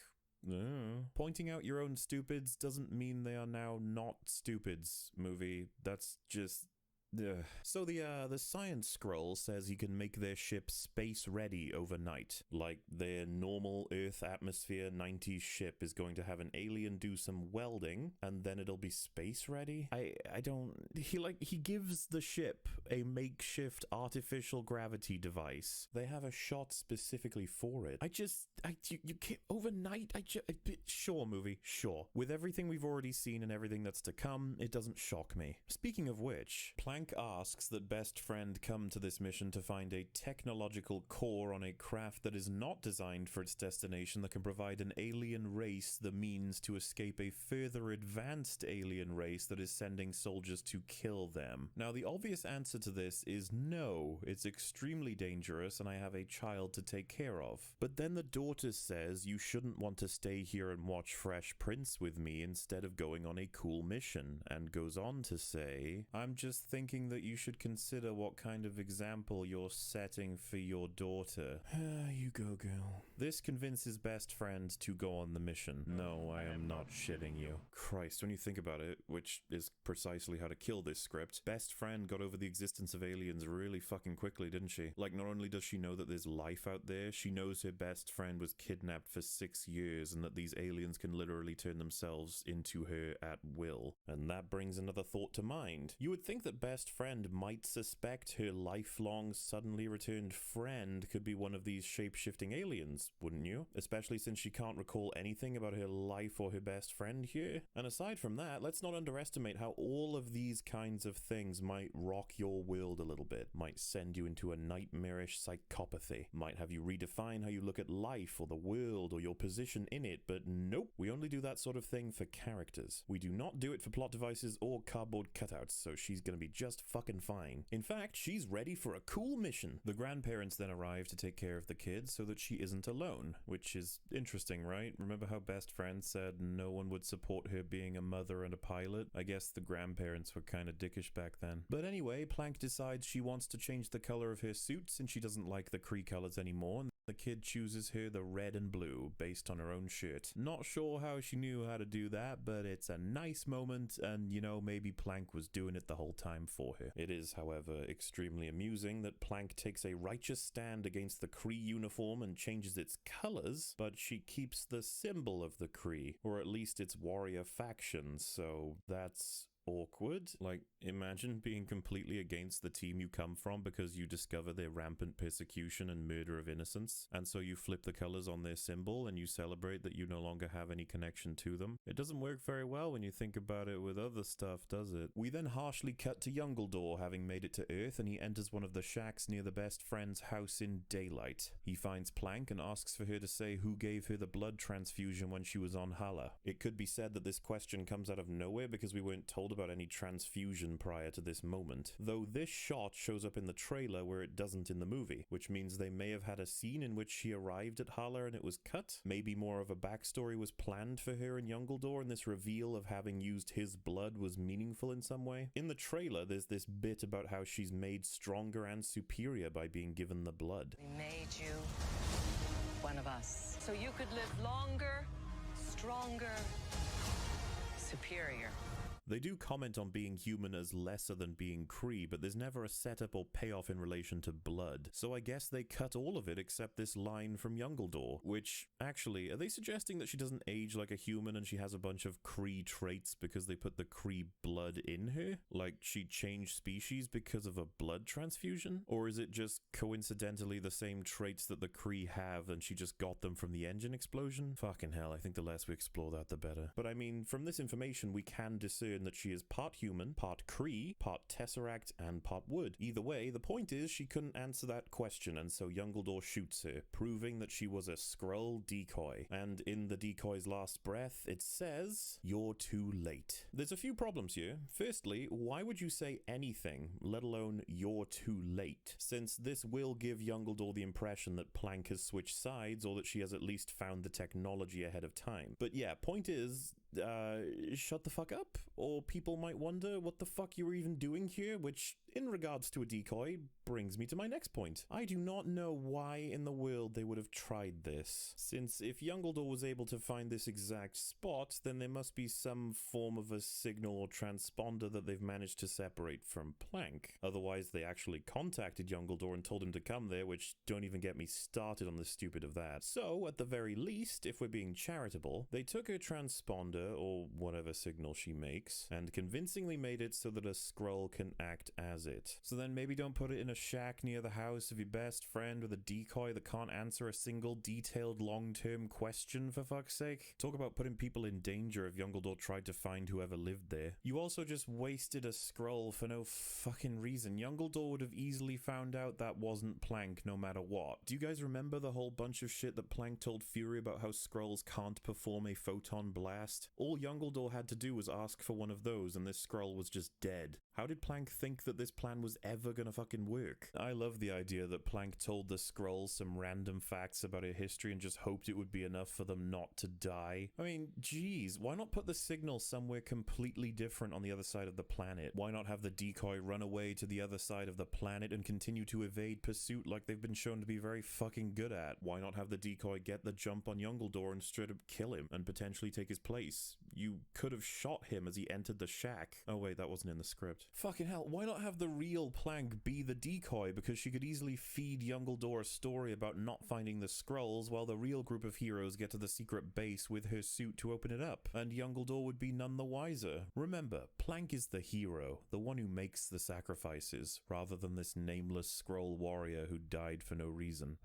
pointing out your own stupids doesn't mean they are now not stupids, movie. That's just... So the science scroll says you can make their ship space ready overnight. Like their normal Earth atmosphere 90s ship is going to have an alien do some welding and then it'll be space ready. I don't... He gives the ship a makeshift artificial gravity device. They have a shot specifically for it. You can't... Overnight? Sure, movie, sure. With everything we've already seen and everything that's to come, it doesn't shock me. Speaking of which, Plank asks that Best Friend come to this mission to find a technological core on a craft that is not designed for its destination that can provide an alien race the means to escape a further advanced alien race that is sending soldiers to kill them. Now, the obvious answer to this is no, it's extremely dangerous and I have a child to take care of. But then the daughter says you shouldn't want to stay here and watch Fresh Prince with me instead of going on a cool mission, and goes on to say, I'm just thinking that you should consider what kind of example you're setting for your daughter. You go, girl. This convinces Best Friend to go on the mission. No, I am not shitting you. Christ, when you think about it, which is precisely how to kill this script, Best Friend got over the existence of aliens really fucking quickly, didn't she? Like, not only does she know that there's life out there, she knows her best friend was kidnapped for 6 years and that these aliens can literally turn themselves into her at will. And that brings another thought to mind. You would think that Best Friend might suspect her lifelong suddenly returned friend could be one of these shape-shifting aliens, wouldn't you? Especially since she can't recall anything about her life or her best friend here. And aside from that, let's not underestimate how all of these kinds of things might rock your world a little bit, might send you into a nightmarish psychopathy, might have you redefine how you look at life or the world or your position in it, but nope, we only do that sort of thing for characters. We do not do it for plot devices or cardboard cutouts, so she's gonna be just fucking fine. In fact, she's ready for a cool mission. The grandparents then arrive to take care of the kids so that she isn't alone, which is interesting, right? Remember how Best Friend said no one would support her being a mother and a pilot? I guess the grandparents were kind of dickish back then. But anyway, Plank decides she wants to change the color of her suit since she doesn't like the Kree colors anymore, and the kid chooses her the red and blue based on her own shirt. Not sure how she knew how to do that, but it's a nice moment, and you know, maybe Plank was doing it the whole time for her. It is, however, extremely amusing that Plank takes a righteous stand against the Kree uniform and changes its colors, but she keeps the symbol of the Kree, or at least its warrior faction, so that's awkward. Like, imagine being completely against the team you come from because you discover their rampant persecution and murder of innocents, and so you flip the colors on their symbol and you celebrate that you no longer have any connection to them. It doesn't work very well when you think about it with other stuff, does it? We then harshly cut to Youngledore having made it to Earth, and he enters one of the shacks near the best friend's house in daylight. He finds Plank and asks for her to say who gave her the blood transfusion when she was on Hala. It could be said that this question comes out of nowhere because we weren't told about any transfusion prior to this moment, though this shot shows up in the trailer where it doesn't in the movie, which means they may have had a scene in which she arrived at Hala and it was cut. Maybe more of a backstory was planned for her and Youngledore, and this reveal of having used his blood was meaningful in some way. In the trailer, there's this bit about how she's made stronger and superior by being given the blood. We made you one of us, so you could live longer, stronger, superior. They do comment on being human as lesser than being Kree, but there's never a setup or payoff in relation to blood. So I guess they cut all of it except this line from Youngledore, which, actually, are they suggesting that she doesn't age like a human and she has a bunch of Kree traits because they put the Kree blood in her? Like, she changed species because of a blood transfusion? Or is it just coincidentally the same traits that the Kree have and she just got them from the engine explosion? Fucking hell, I think the less we explore that, the better. But I mean, from this information, we can discern that she is part human, part Kree, part Tesseract, and part Wood. Either way, the point is she couldn't answer that question, and so Youngledore shoots her, proving that she was a Skrull decoy. And in the decoy's last breath, it says, "You're too late." There's a few problems here. Firstly, why would you say anything, let alone "you're too late," since this will give Youngledore the impression that Plank has switched sides, or that she has at least found the technology ahead of time. But yeah, point is, shut the fuck up, or people might wonder what the fuck you were even doing here, which, in regards to a decoy, brings me to my next point. I do not know why in the world they would have tried this, since if Youngledore was able to find this exact spot, then there must be some form of a signal or transponder that they've managed to separate from Plank. Otherwise, they actually contacted Youngledore and told him to come there, which don't even get me started on the stupid of that. So, at the very least, if we're being charitable, they took her transponder, or whatever signal she makes, and convincingly made it so that a Skrull can act as it. So then maybe don't put it in a shack near the house of your best friend with a decoy that can't answer a single detailed long-term question, for fuck's sake. Talk about putting people in danger if Youngledore tried to find whoever lived there. You also just wasted a Skrull for no fucking reason. Youngledore would have easily found out that wasn't Plank no matter what. Do you guys remember the whole bunch of shit that Plank told Fury about how Skrulls can't perform a photon blast? All Youngledore had to do was ask for one of those and this Skrull was just dead. How did Plank think that this plan was ever gonna fucking work? I love the idea that Plank told the Skrulls some random facts about her history and just hoped it would be enough for them not to die. I mean, geez, why not put the signal somewhere completely different on the other side of the planet? Why not have the decoy run away to the other side of the planet and continue to evade pursuit like they've been shown to be very fucking good at? Why not have the decoy get the jump on Youngledore and straight up kill him and potentially take his place? You could have shot him as he entered the shack. Oh wait, that wasn't in the script. Fucking hell, why not have the real Plank be the decoy, because she could easily feed Youngledore a story about not finding the Skrulls while the real group of heroes get to the secret base with her suit to open it up, and Youngledore would be none the wiser. Remember, Plank is the hero, the one who makes the sacrifices, rather than this nameless Skrull warrior who died for no reason.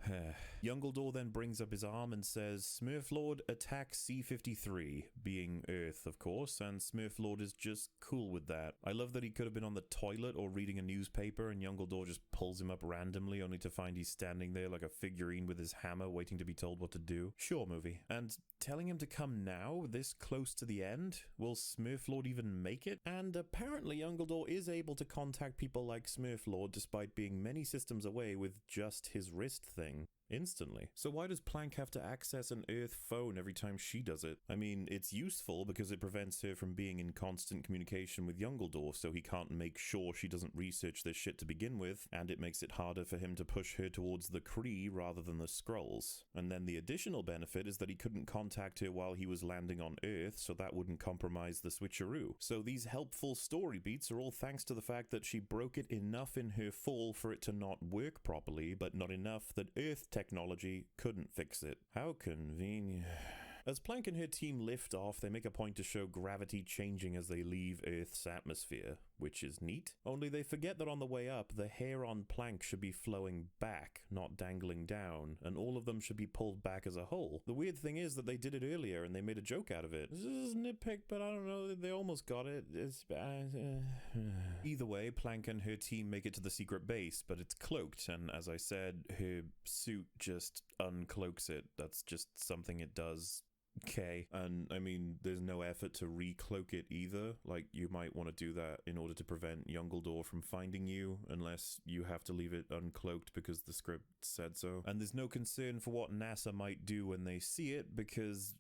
Youngledore then brings up his arm and says, "Smurflord, attack C-53, being Earth, of course, and Smurflord is just cool with that. I love that he could have been on the toilet or reading a newspaper and Youngledore just pulls him up randomly only to find he's standing there like a figurine with his hammer waiting to be told what to do. Sure, movie. And telling him to come now, this close to the end? Will Smurflord even make it? And apparently Youngledore is able to contact people like Smurflord despite being many systems away with just his wrist thing. Instantly. So why does Plank have to access an Earth phone every time she does it? I mean, it's useful because it prevents her from being in constant communication with Youngledore, so he can't make sure she doesn't research this shit to begin with, and it makes it harder for him to push her towards the Kree rather than the Skrulls. And then the additional benefit is that he couldn't contact her while he was landing on Earth, so that wouldn't compromise the switcheroo. So these helpful story beats are all thanks to the fact that she broke it enough in her fall for it to not work properly, but not enough that Earth technology couldn't fix it. How convenient. As Planck and her team lift off, they make a point to show gravity changing as they leave Earth's atmosphere, which is neat. Only they forget that on the way up, the hair on Planck should be flowing back, not dangling down, and all of them should be pulled back as a whole. The weird thing is that they did it earlier and they made a joke out of it. This is a nitpick, but I don't know, they almost got it. Either way, Planck and her team make it to the secret base, but it's cloaked, and as I said, her suit just uncloaks it. That's just something it does. Okay, and I mean, there's no effort to recloak it either. Like, you might want to do that in order to prevent Youngledore from finding you, unless you have to leave it uncloaked because the script said so. And there's no concern for what NASA might do when they see it, because...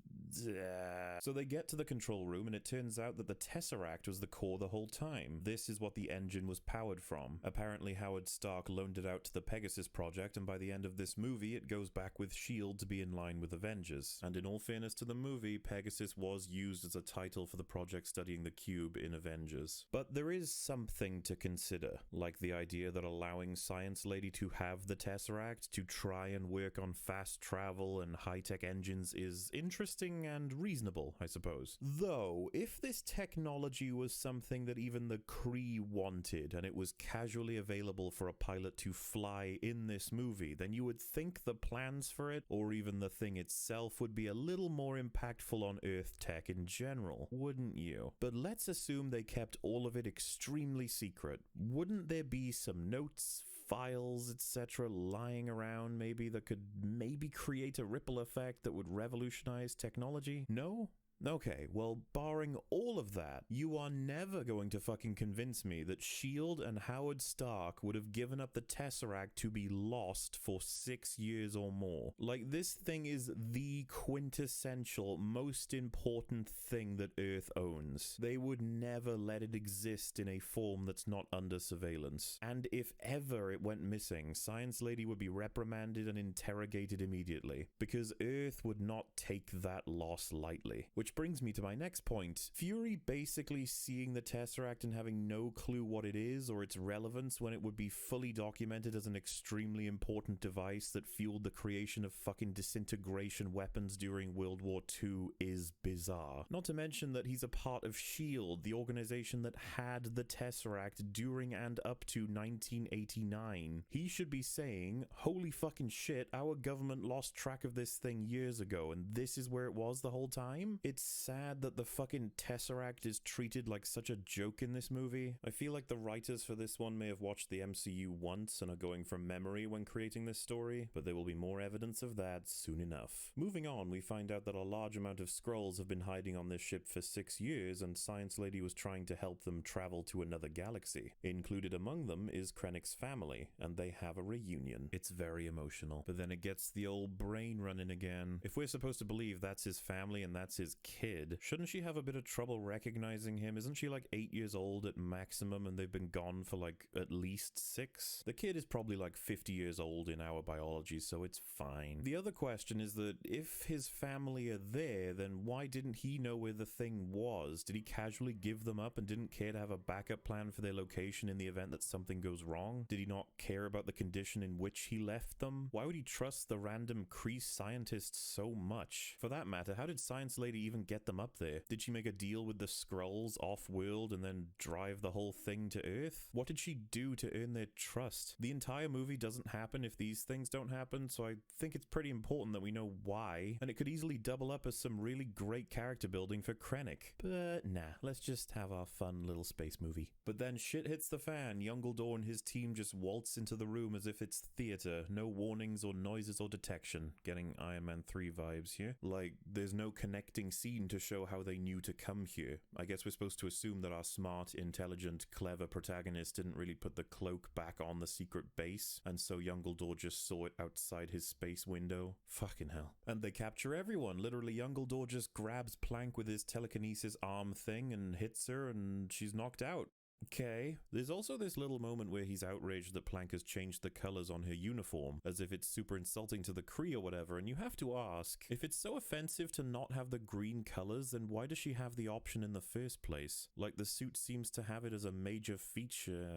So they get to the control room, and it turns out that the Tesseract was the core the whole time. This is what the engine was powered from. Apparently Howard Stark loaned it out to the Pegasus project, and by the end of this movie, it goes back with S.H.I.E.L.D. to be in line with Avengers. And in all fairness to the movie, Pegasus was used as a title for the project studying the cube in Avengers. But there is something to consider, like the idea that allowing Science Lady to have the Tesseract to try and work on fast travel and high-tech engines is interesting and reasonable, I suppose. Though, if this technology was something that even the Kree wanted, and it was casually available for a pilot to fly in this movie, then you would think the plans for it, or even the thing itself, would be a little more impactful on Earth tech in general, wouldn't you? But let's assume they kept all of it extremely secret. Wouldn't there be some notes, files, etc. lying around maybe that could maybe create a ripple effect that would revolutionize technology? No? Okay, well, barring all of that, you are never going to fucking convince me that S.H.I.E.L.D. and Howard Stark would have given up the Tesseract to be lost for 6 years or more. Like, this thing is the quintessential, most important thing that Earth owns. They would never let it exist in a form that's not under surveillance. And if ever it went missing, Science Lady would be reprimanded and interrogated immediately, because Earth would not take that loss lightly. Which brings me to my next point. Fury basically seeing the Tesseract and having no clue what it is or its relevance when it would be fully documented as an extremely important device that fueled the creation of fucking disintegration weapons during World War II is bizarre. Not to mention that he's a part of S.H.I.E.L.D., the organization that had the Tesseract during and up to 1989. He should be saying, holy fucking shit, our government lost track of this thing years ago and this is where it was the whole time? It's sad that the fucking Tesseract is treated like such a joke in this movie. I feel like the writers for this one may have watched the MCU once and are going from memory when creating this story, but there will be more evidence of that soon enough. Moving on, we find out that a large amount of Skrulls have been hiding on this ship for 6 years, and Science Lady was trying to help them travel to another galaxy. Included among them is Krennic's family, and they have a reunion. It's very emotional, but then it gets the old brain running again. If we're supposed to believe that's his family and that's his kid, shouldn't she have a bit of trouble recognizing him? Isn't she like 8 years old at maximum and they've been gone for like at least 6? The kid is probably like 50 years old in our biology, so it's fine. The other question is that if his family are there, then why didn't he know where the thing was? Did he casually give them up and didn't care to have a backup plan for their location in the event that something goes wrong? Did he not care about the condition in which he left them? Why would he trust the random Kree scientists so much? For that matter, how did Science Lady even get them up there? Did she make a deal with the Skrulls off-world and then drive the whole thing to Earth? What did she do to earn their trust? The entire movie doesn't happen if these things don't happen, so I think it's pretty important that we know why, and it could easily double up as some really great character building for Krennic. But nah, let's just have our fun little space movie. But then shit hits the fan. Youngledore and his team just waltz into the room as if it's theater. No warnings or noises or detection. Getting Iron Man 3 vibes here. Like, there's no connecting scene to show how they knew to come here. I guess we're supposed to assume that our smart, intelligent, clever protagonist didn't really put the cloak back on the secret base, and so Youngledore just saw it outside his space window. Fucking hell. And they capture everyone. Literally, Youngledore just grabs Planck with his telekinesis arm thing and hits her, and she's knocked out. Okay. There's also this little moment where he's outraged that Plank has changed the colors on her uniform, as if it's super insulting to the Kree or whatever, and you have to ask, if it's so offensive to not have the green colors, then why does she have the option in the first place? Like, the suit seems to have it as a major feature,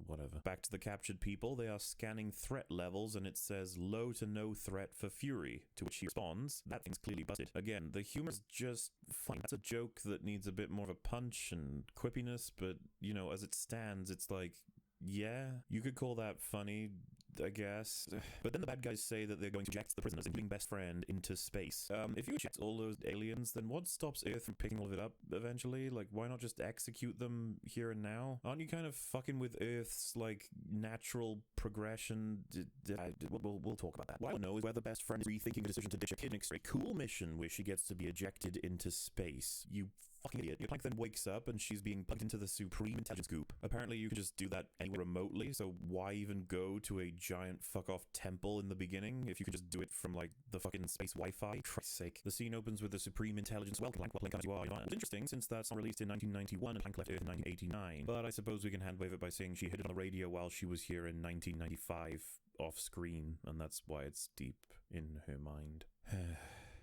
whatever. Back to the captured people, they are scanning threat levels, and it says low to no threat for Fury, to which he responds, that thing's clearly busted. Again, the humor's just fine. That's a joke that needs a bit more of a punch and quippiness, but, you know, as it stands, it's like, yeah, you could call that funny, I guess. But then the bad guys say that they're going to eject the prisoners, including best friend, into space. If you eject all those aliens, then what stops Earth from picking all of it up eventually? Like, why not just execute them here and now? Aren't you kind of fucking with Earth's, like, natural progression? We'll talk about that. What I want to know is whether best friend is rethinking the decision to ditch a kid in a very cool mission where she gets to be ejected into space. You fucking idiot. Your Plank then wakes up and she's being plugged into the Supreme Intelligence Goop. Apparently you can just do that anywhere remotely, so why even go to a giant fuck-off temple in the beginning if you can just do it from, like, the fucking space Wi-Fi? Christ's sake. The scene opens with the Supreme Intelligence welcome Plank. Well, Plank, as you are. It's interesting since that's released in 1991 and Plank left Earth in 1989. But I suppose we can handwave it by saying she heard it on the radio while she was here in 1995 off screen, and that's why it's deep in her mind.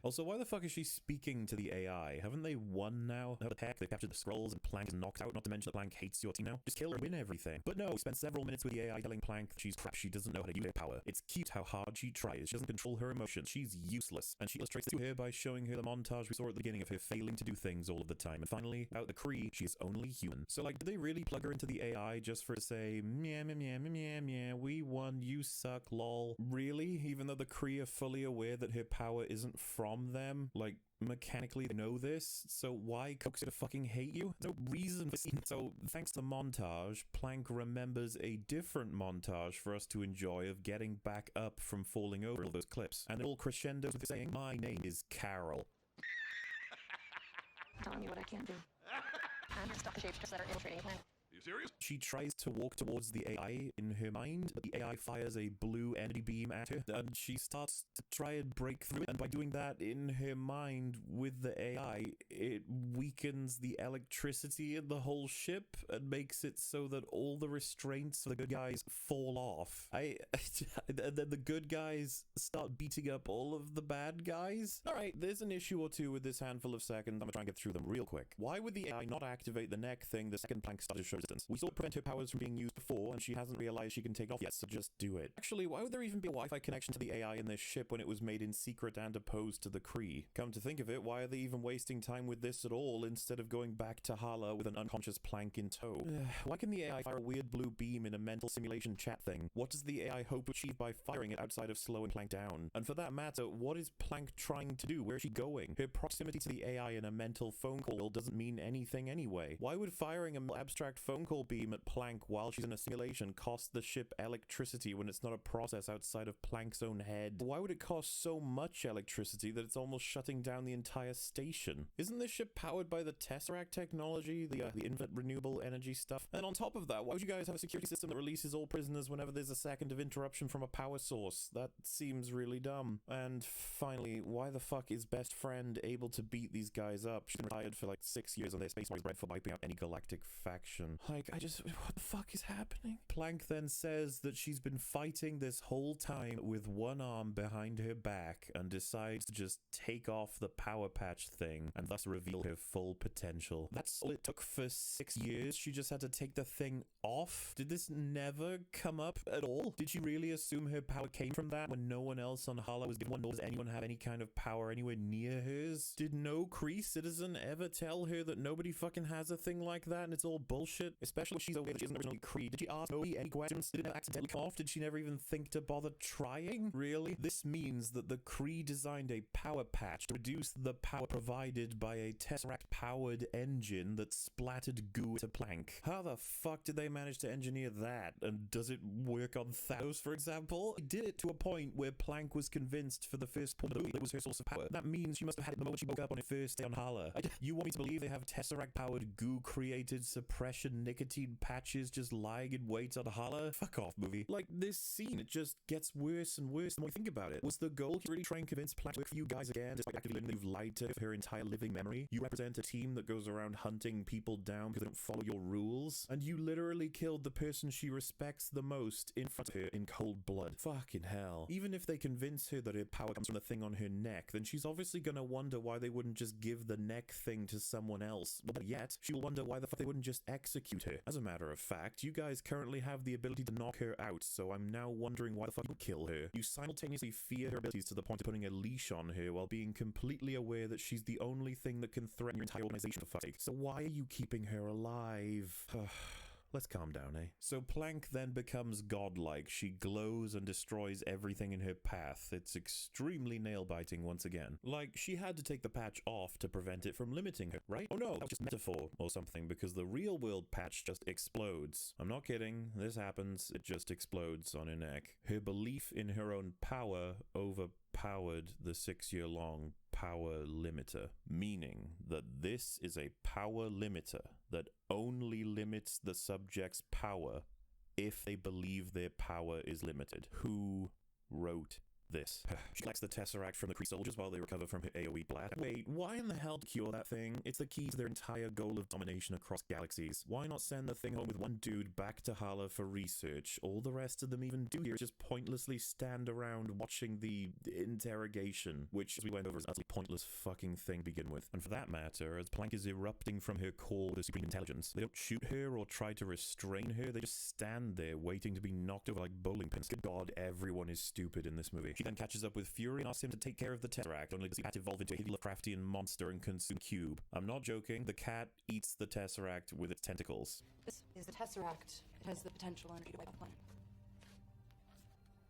Also, why the fuck is she speaking to the AI? Haven't they won now? How the heck? They've captured the scrolls and Plank is knocked out, not to mention that Plank hates your team now. Just kill her and win everything. But no, spent several minutes with the AI telling Plank she's crap, she doesn't know how to use her power. It's cute how hard she tries. She doesn't control her emotions. She's useless. And she illustrates this to her by showing her the montage we saw at the beginning of her failing to do things all of the time. And finally, about the Kree, she is only human. So, like, did they really plug her into the AI just for her to say, meh, meh, meh, meh, meh, meh, we won, you suck, lol? Really? Even though the Kree are fully aware that her power isn't from them? Like, mechanically they know this, so why coax her to fucking hate you? There's no reason for seeing. So thanks to the montage, Plank remembers a different montage for us to enjoy of getting back up from falling over all those clips, and it all crescendos with saying, my name is Carol. Telling me what I can't do. I'm gonna stop the shapeshifters that are infiltrating the planet. Are you serious? She tries to walk towards the AI in her mind, but the AI fires a blue energy beam at her, and she starts to try and break through it, and by doing that in her mind with the AI, it weakens the electricity in the whole ship and makes it so that all the restraints for the good guys fall off. And then the good guys start beating up all of the bad guys? Alright, there's an issue or two with this handful of seconds. I'm gonna try and get through them real quick. Why would the AI not activate the neck thing the second Plank started to show resistance? We saw it prevent her powers from being used before, and she hasn't realized she can take it off yet, so just do it. Actually, why would there even be a Wi-Fi connection to the AI in this ship when it was made in secret and opposed to the Kree? Come to think of it, why are they even wasting time with this at all instead of going back to Hala with an unconscious Plank in tow? Why can the AI fire a weird blue beam in a mental simulation chat thing? What does the AI hope to achieve by firing it outside of slowing Plank down? And for that matter, what is Plank trying to do? Where is she going? Her proximity to the AI in a mental phone call doesn't mean anything anyway. Why would firing an abstract phone call beam at Plank while she's in a simulation cost the ship electricity when it's not a process outside of Plank's own head? Why would it cost so much electricity that it's almost shutting down the entire station? Isn't this ship powered by the Tesseract technology, the infinite renewable energy stuff? And on top of that, why would you guys have a security system that releases all prisoners whenever there's a second of interruption from a power source? That seems really dumb. And finally, why the fuck is best friend able to beat these guys up? She's been retired for like 6 years on their Space Wars bread for wiping out any galactic faction. Like, what the fuck is happening? Plank then says that she's been fighting this whole time with one arm behind her back and decides to just take off the power patch thing and thus reveal her full potential. That's all it took for 6 years. She just had to take the thing off. Did this never come up at all? Did she really assume her power came from that when no one else on Hala was given one, nor does anyone have any kind of power anywhere near hers? Did no Kree citizen ever tell her that nobody fucking has a thing like that and it's all bullshit? Especially if she's aware that she isn't originally Kree. Did she ask nobody any questions? Did it accidentally come off? Did she never even think to bother trying? Really? This means that the Kree designed a power patch to reduce the power provided by a Tesseract-powered engine that splattered goo to Plank. How the fuck did they manage to engineer that? And does it work on Thanos, for example? They did it to a point where Plank was convinced for the first point of the movie that it was her source of power. That means she must have had it the moment she woke up on her first day on Hala. You want me to believe they have Tesseract-powered goo-created suppression nicotine patches just lying in wait on Hala? Fuck off, movie. Like, this scene, it just gets worse and worse the more you think about it. Was the goal to really try and convince Plank to work for you guys again, despite actively learning that you've lied to her for her entire living memory? You represent a team that goes around hunting people down because they don't follow your rules, and you literally killed the person she respects the most in front of her in cold blood. Fucking hell. Even if they convince her that her power comes from the thing on her neck, then she's obviously gonna wonder why they wouldn't just give the neck thing to someone else. But yet, she will wonder why the fuck they wouldn't just execute her. As a matter of fact, you guys currently have the ability to knock her out, so I'm now wondering why the fuck you kill her. You simultaneously fear her abilities to the point of putting a leash on her while being completely aware that she's the only thing that can threaten your entire organization, for fuck's sake. So why are you keeping her alive? Let's calm down, eh? So Plank then becomes godlike. She glows and destroys everything in her path. It's extremely nail-biting once again. Like, she had to take the patch off to prevent it from limiting her, right? Oh no, that was just metaphor or something, because the real-world patch just explodes. I'm not kidding. This happens. It just explodes on her neck. Her belief in her own power overpowered the 6-year-long power limiter, meaning that this is a power limiter that only limits the subject's power if they believe their power is limited. Who wrote this? She collects the Tesseract from the Kree soldiers while they recover from her AoE blast. Wait, why in the hell to cure that thing? It's the key to their entire goal of domination across galaxies. Why not send the thing home with one dude back to Hala for research? All the rest of them even do here is just pointlessly stand around watching the interrogation, which, as we went over, is an utterly pointless fucking thing to begin with. And for that matter, as Plank is erupting from her core with supreme intelligence, they don't shoot her or try to restrain her, they just stand there waiting to be knocked over like bowling pins. Good God, everyone is stupid in this movie. She then catches up with Fury and asks him to take care of the Tesseract, only does the cat evolve into a hideous Lovecraftian monster and consume Cube. I'm not joking, the cat eats the Tesseract with its tentacles. This is the Tesseract. It has the potential energy to wipe out the planet.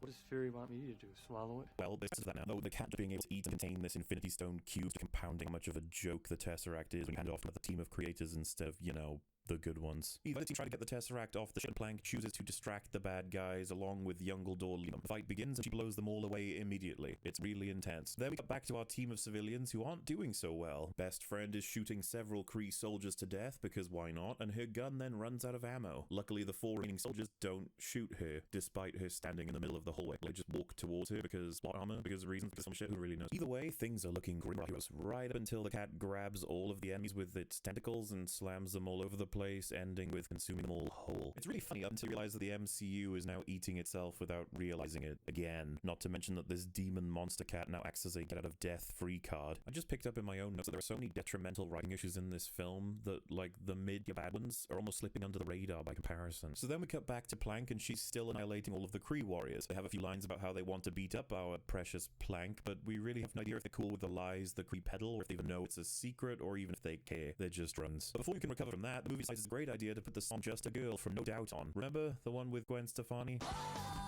What does Fury want me to do? Swallow it? Well, there's that now. Though the cat being able to eat and contain this Infinity Stone cube, compounding how much of a joke the Tesseract is when you hand it off to the team of creators instead of, you know, the good ones. Either the team try to get the Tesseract off the ship, and Plank chooses to distract the bad guys along with young Gildor leading them. The fight begins and she blows them all away immediately. It's really intense. Then we get back to our team of civilians who aren't doing so well. Best friend is shooting several Kree soldiers to death because why not, and her gun then runs out of ammo. Luckily the 4 remaining soldiers don't shoot her, despite her standing in the middle of the hallway. They just walk towards her because plot armor, because reasons, because some shit, who really knows. Either way, things are looking grim right up until the cat grabs all of the enemies with its tentacles and slams them all over the place, ending with consuming them all whole. It's really funny up until you realize that the MCU is now eating itself without realizing it again. Not to mention that this demon monster cat now acts as a get out of death free card. I just picked up in my own notes that there are so many detrimental writing issues in this film that, like, the bad ones are almost slipping under the radar by comparison. So then we cut back to Plank and she's still annihilating all of the Kree warriors. They have a few lines about how they want to beat up our precious Plank, but we really have no idea if they're cool with the lies the Kree peddle, or if they even know it's a secret, or even if they care. They're just runs. But before we can recover from that, the movie decides it's a great idea to put the song Just a Girl from No Doubt on. Remember the one with Gwen Stefani?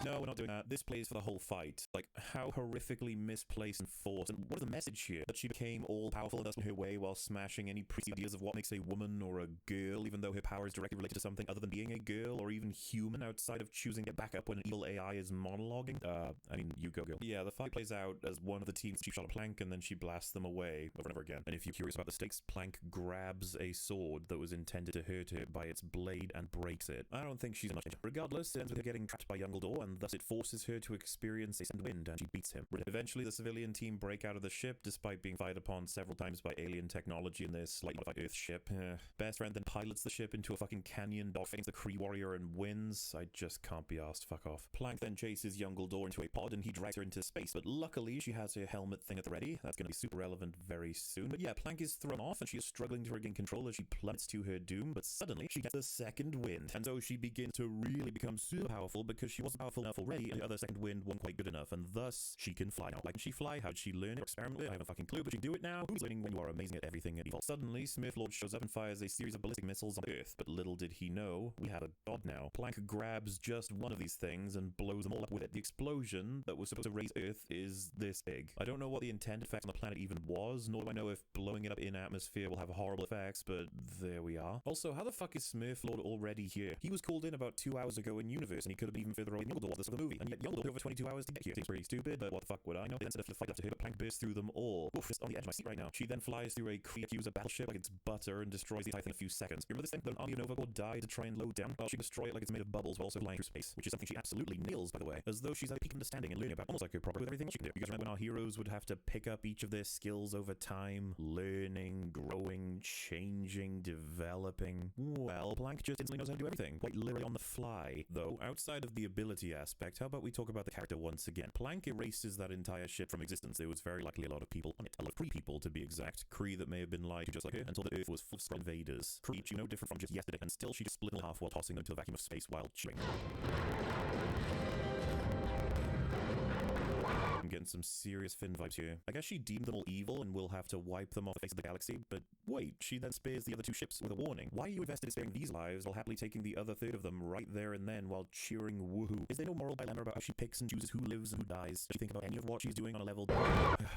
No, we're not doing that. This plays for the whole fight. Like, how horrifically misplaced and forced. And what is the message here? That she became all-powerful and thus in her way while smashing any preconceived ideas of what makes a woman or a girl, even though her power is directly related to something other than being a girl or even human, outside of choosing to get back up when an evil AI is monologuing? I mean, you go, girl. Yeah, the fight plays out as one of the teams she shot a Plank and then she blasts them away over and over again. And if you're curious about the stakes, Plank grabs a sword that was intended to hurt her by its blade and breaks it. I don't think she's much into it. Regardless, it ends with her getting trapped by young Gildor, and thus it forces her to experience a second wind, and she beats him. Eventually, the civilian team break out of the ship, despite being fired upon several times by alien technology in their slightly modified Earth ship. Best friend then pilots the ship into a fucking canyon, dogfights the Kree warrior and wins. I just can't be asked. Fuck off. Plank then chases young Gildor into a pod, and he drags her into space, but luckily she has her helmet thing at the ready. That's going to be super relevant very soon. But yeah, Plank is thrown off, and she is struggling to regain control as she plummets to her doom, but suddenly she gets the second wind, and so she begins to really become super powerful because she wasn't powerful enough already, and the other second wind wasn't quite good enough, and thus she can fly now. Why can she fly? How did she learn it or experiment with it? I have a fucking clue, but she can do it now. Who's learning when you are amazing at everything at default? Suddenly, Smurflord shows up and fires a series of ballistic missiles on Earth, but little did he know, we have a god now. Plank grabs just one of these things and blows them all up with it. The explosion that was supposed to raise Earth is this big. I don't know what the intended effect on the planet even was, nor do I know if blowing it up in atmosphere will have horrible effects, but there we are. Also, how the fuck is Smurflord already here? He was called in about 2 hours ago in universe, and he could have been even further away than Gildor was this of the movie, and yet Young took over 22 hours to get here. Seems pretty stupid, but what the fuck would I know? They then set a fight up to her, but Plank bursts through them all. Oof, just on the edge of my seat right now. She then flies through a Kree accuser battleship like it's butter and destroys the entire thing in a few seconds. You remember this thing that an army of Nova Corps died to try and load down? Well, she can destroy it like it's made of bubbles while also flying through space, which is something she absolutely nails, by the way, as though she's at a peak of understanding and learning about, almost like her proper with everything else she can do. You guys remember when our heroes would have to pick up each of their skills over time, learning, growing, changing, developing? Well, Plank just instantly knows how to do everything, quite literally on the fly. Though, outside of the ability aspect, how about we talk about the character once again? Plank erases that entire ship from existence. There was very likely a lot of people on it. A lot of Kree people, to be exact. Kree that may have been lied to just like her until the Earth was full of Skrull invaders. Kree, you know, different from just yesterday, and still she just split in half while tossing them to the vacuum of space while chewing. I'm getting some serious Finn vibes here. I guess she deemed them all evil and will have to wipe them off the face of the galaxy, but wait, she then spares the other two ships with a warning. Why are you invested in sparing these lives while happily taking the other third of them right there and then while cheering woohoo? Is there no moral dilemma about how she picks and chooses who lives and who dies? Does she think about any of what she's doing on a level?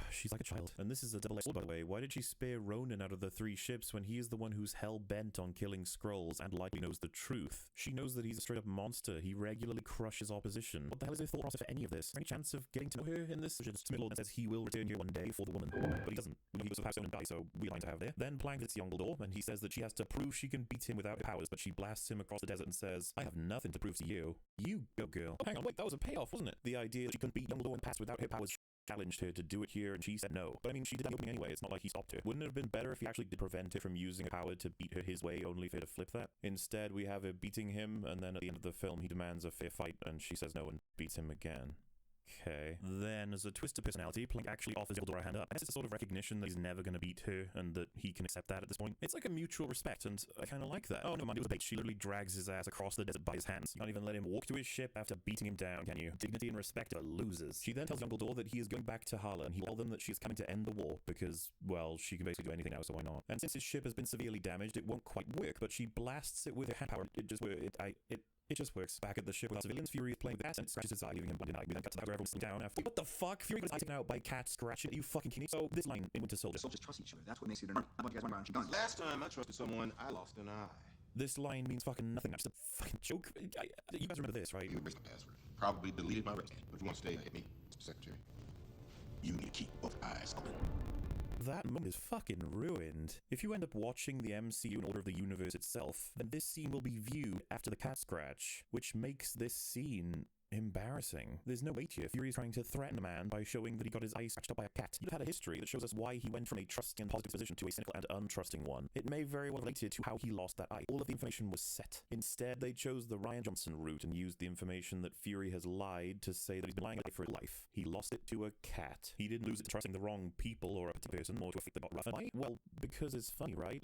She's like a child. And this is a double-edged sword, by the way. Why did she spare Ronan out of the 3 ships when he is the one who's hell-bent on killing Skrulls and likely knows the truth? She knows that he's a straight-up monster. He regularly crushes opposition. What the hell is her thought process for any of this? Any chance of getting to know her in this? She just Middle and says he will return here one day for the woman. But he doesn't. You know, he goes to House and die, so we line to have there. Then Plank hits Youngledore, and he says that she has to prove she can beat him without her powers, but she blasts him across the desert and says, I have nothing to prove to you. You go, girl. Oh, hang on, wait, that was a payoff, wasn't it? The idea that she couldn't beat Youngledore in the past without her powers challenged her to do it here, and she said no. But I mean, she did that opening anyway. It's not like he stopped her. Wouldn't it have been better if he actually did prevent her from using her power to beat her his way, only for her to flip that? Instead, we have her beating him, and then at the end of the film, he demands a fair fight, and she says no and beats him again. Okay. Then, as a twist of personality, Plank actually offers Youngledore a hand up. I guess it's a sort of recognition that he's never going to beat her, and that he can accept that at this point. It's like a mutual respect, and I kind of like that. Oh, no mind, it was a bait. She literally drags his ass across the desert by his hands. You can't even let him walk to his ship after beating him down, can you? Dignity and respect are losers. She then tells Youngledore that he is going back to Hala, and he'll tell them that she is coming to end the war, because, well, she can basically do anything now, so why not? And since his ship has been severely damaged, it won't quite work, but she blasts it with her hand power. It just works. Back at the ship with our civilians, Fury is playing with that and scratches his eye, leaving him blinded. We then cut to that where everyone's sitting down after. What the fuck? Fury got his eye taken out by Cat scratching. Are you fucking kidding me? So, this line in Winter Soldier. Soldiers trust each other. That's what makes it an army. How about you guys run around and last time I trusted someone, I lost an eye. This line means fucking nothing. I'm just a fucking joke. You guys remember this, right? You erased my password. Probably deleted my record. But if you want to stay at me, Mr. Secretary, you need to keep both eyes open. That moment is fucking ruined. If you end up watching the MCU in order of the universe itself, then this scene will be viewed after the cat scratch, which makes this scene embarrassing. There's no weight here. Fury is trying to threaten a man by showing that he got his eye scratched up by a cat. You'd have had a history that shows us why he went from a trusting and positive position to a cynical and untrusting one. It may very well relate to how he lost that eye. All of the information was set. Instead, they chose the Rian Johnson route and used the information that Fury has lied to say that he's been lying for life. He lost it to a cat. He didn't lose it to trusting the wrong people or a particular person or to a fake that got rough. Why? Well, because it's funny, right?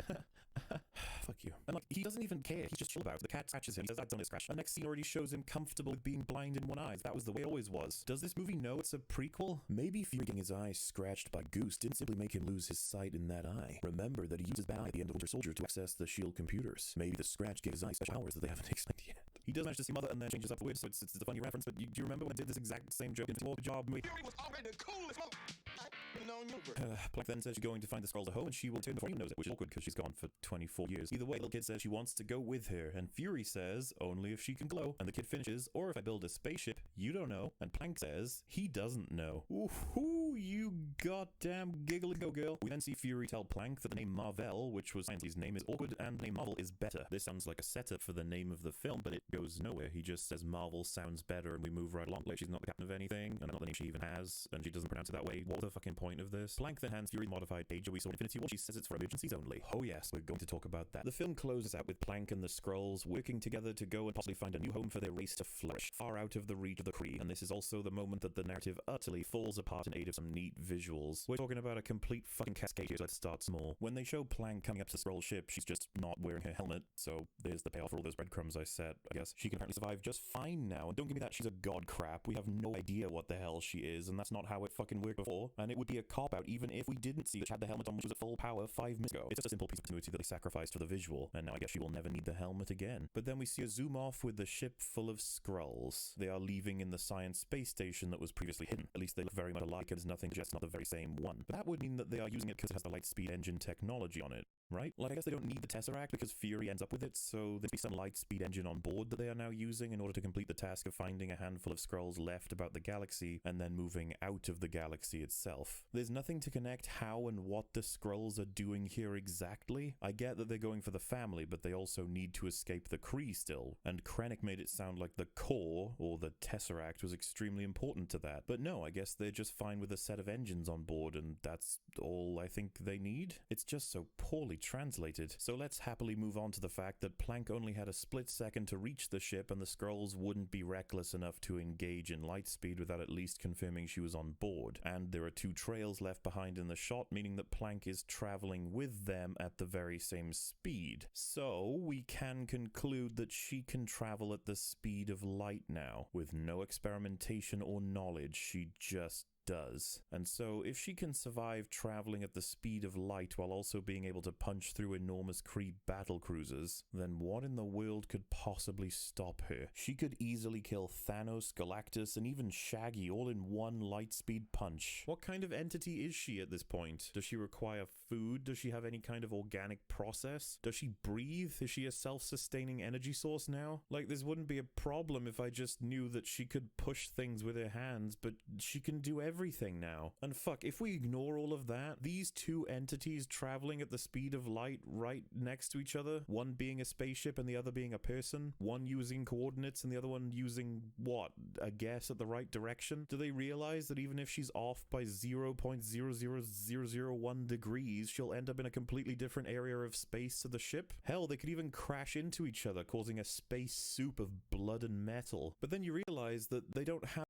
Fuck you. And like, he doesn't even care. He's just chill about it. The cat scratches him. He says, I've done it, scratch. The next scene already shows him comfortable with being blind in one eye. That was the way it always was. Does this movie know it's a prequel? Maybe Fury getting his eye scratched by Goose didn't simply make him lose his sight in that eye. Remember that he used his bow at the end of Winter Soldier to access the S.H.I.E.L.D. computers. Maybe the scratch gave his eye special powers that they haven't explained yet. He does manage to see Mother and then changes afterwards, so it's a funny reference, but do you remember when I did this exact same joke in the job? Fury was already the coolest Plank then says she's going to find the Skrulls at home and she will return before he knows it, which is awkward because she's gone for 24 years. Either way, little kid says she wants to go with her, and Fury says only if she can glow, and the kid finishes, or if I build a spaceship, you don't know, and Plank says he doesn't know. Ooh, you goddamn giggly go girl. We then see Fury tell Plank that the name Marvel, which was Science's name, is awkward and the name Marvel is better. This sounds like a setup for the name of the film, but it goes nowhere. He just says Marvel sounds better and we move right along. Like she's not the captain of anything, and not the name she even has, and she doesn't pronounce it that way. What the fucking point of this? Plank then hands Fury modified pager we saw in Infinity War. She says it's for emergencies only. Oh yes, we're going to talk about that. The film closes out with Plank and the Skrulls working together to go and possibly find a new home for their race to flourish, far out of the reach of the Kree, and this is also the moment that the narrative utterly falls apart in aid of some neat visuals. We're talking about a complete fucking cascade here, so let's start small. When they show Plank coming up to Skrull's ship, she's just not wearing her helmet, so there's the payoff for all those breadcrumbs I set, I guess. She can apparently survive just fine now, and don't give me that she's a god crap. We have no idea what the hell she is, and that's not how it fucking worked before, and it would be a cop-out even if we didn't see that she had the helmet on which was at full power 5 minutes ago. It's just a simple piece of continuity that they sacrificed for the visual, and now I guess she will never need the helmet again. But then we see a zoom off with the ship full of Skrulls. They are leaving in the science space station that was previously hidden. At least they look very much alike, and there's nothing just not the very same one. But that would mean that they are using it because it has the light speed engine technology on it. right? Like, I guess they don't need the Tesseract because Fury ends up with it, so there'd be some Lightspeed engine on board that they are now using in order to complete the task of finding a handful of Skrulls left about the galaxy and then moving out of the galaxy itself. There's nothing to connect how and what the Skrulls are doing here exactly. I get that they're going for the family, but they also need to escape the Kree still, and Krennic made it sound like the core, or the Tesseract, was extremely important to that. But no, I guess they're just fine with a set of engines on board, and that's all I think they need. It's just so poorly translated. So let's happily move on to the fact that Planck only had a split second to reach the ship, and the Skrulls wouldn't be reckless enough to engage in Lightspeed without at least confirming she was on board. And there are 2 trails left behind in the shot, meaning that Planck is traveling with them at the very same speed. So we can conclude that she can travel at the speed of light now, with no experimentation or knowledge. She just does. And so if she can survive traveling at the speed of light while also being able to punch through enormous Kree battle cruisers, then what in the world could possibly stop her? She could easily kill Thanos, Galactus, and even Shaggy all in one Lightspeed punch. What kind of entity is she at this point? Does she require food? Does she have any kind of organic process? Does she breathe? Is she a self-sustaining energy source now? Like, this wouldn't be a problem if I just knew that she could push things with her hands, but she can do everything now. And fuck, if we ignore all of that, these 2 entities traveling at the speed of light right next to each other, one being a spaceship and the other being a person, one using coordinates and the other one using, what, a guess at the right direction? Do they realize that even if she's off by 0.00001 degrees, she'll end up in a completely different area of space to the ship? Hell, they could even crash into each other, causing a space soup of blood and metal. But then you realize that they don't have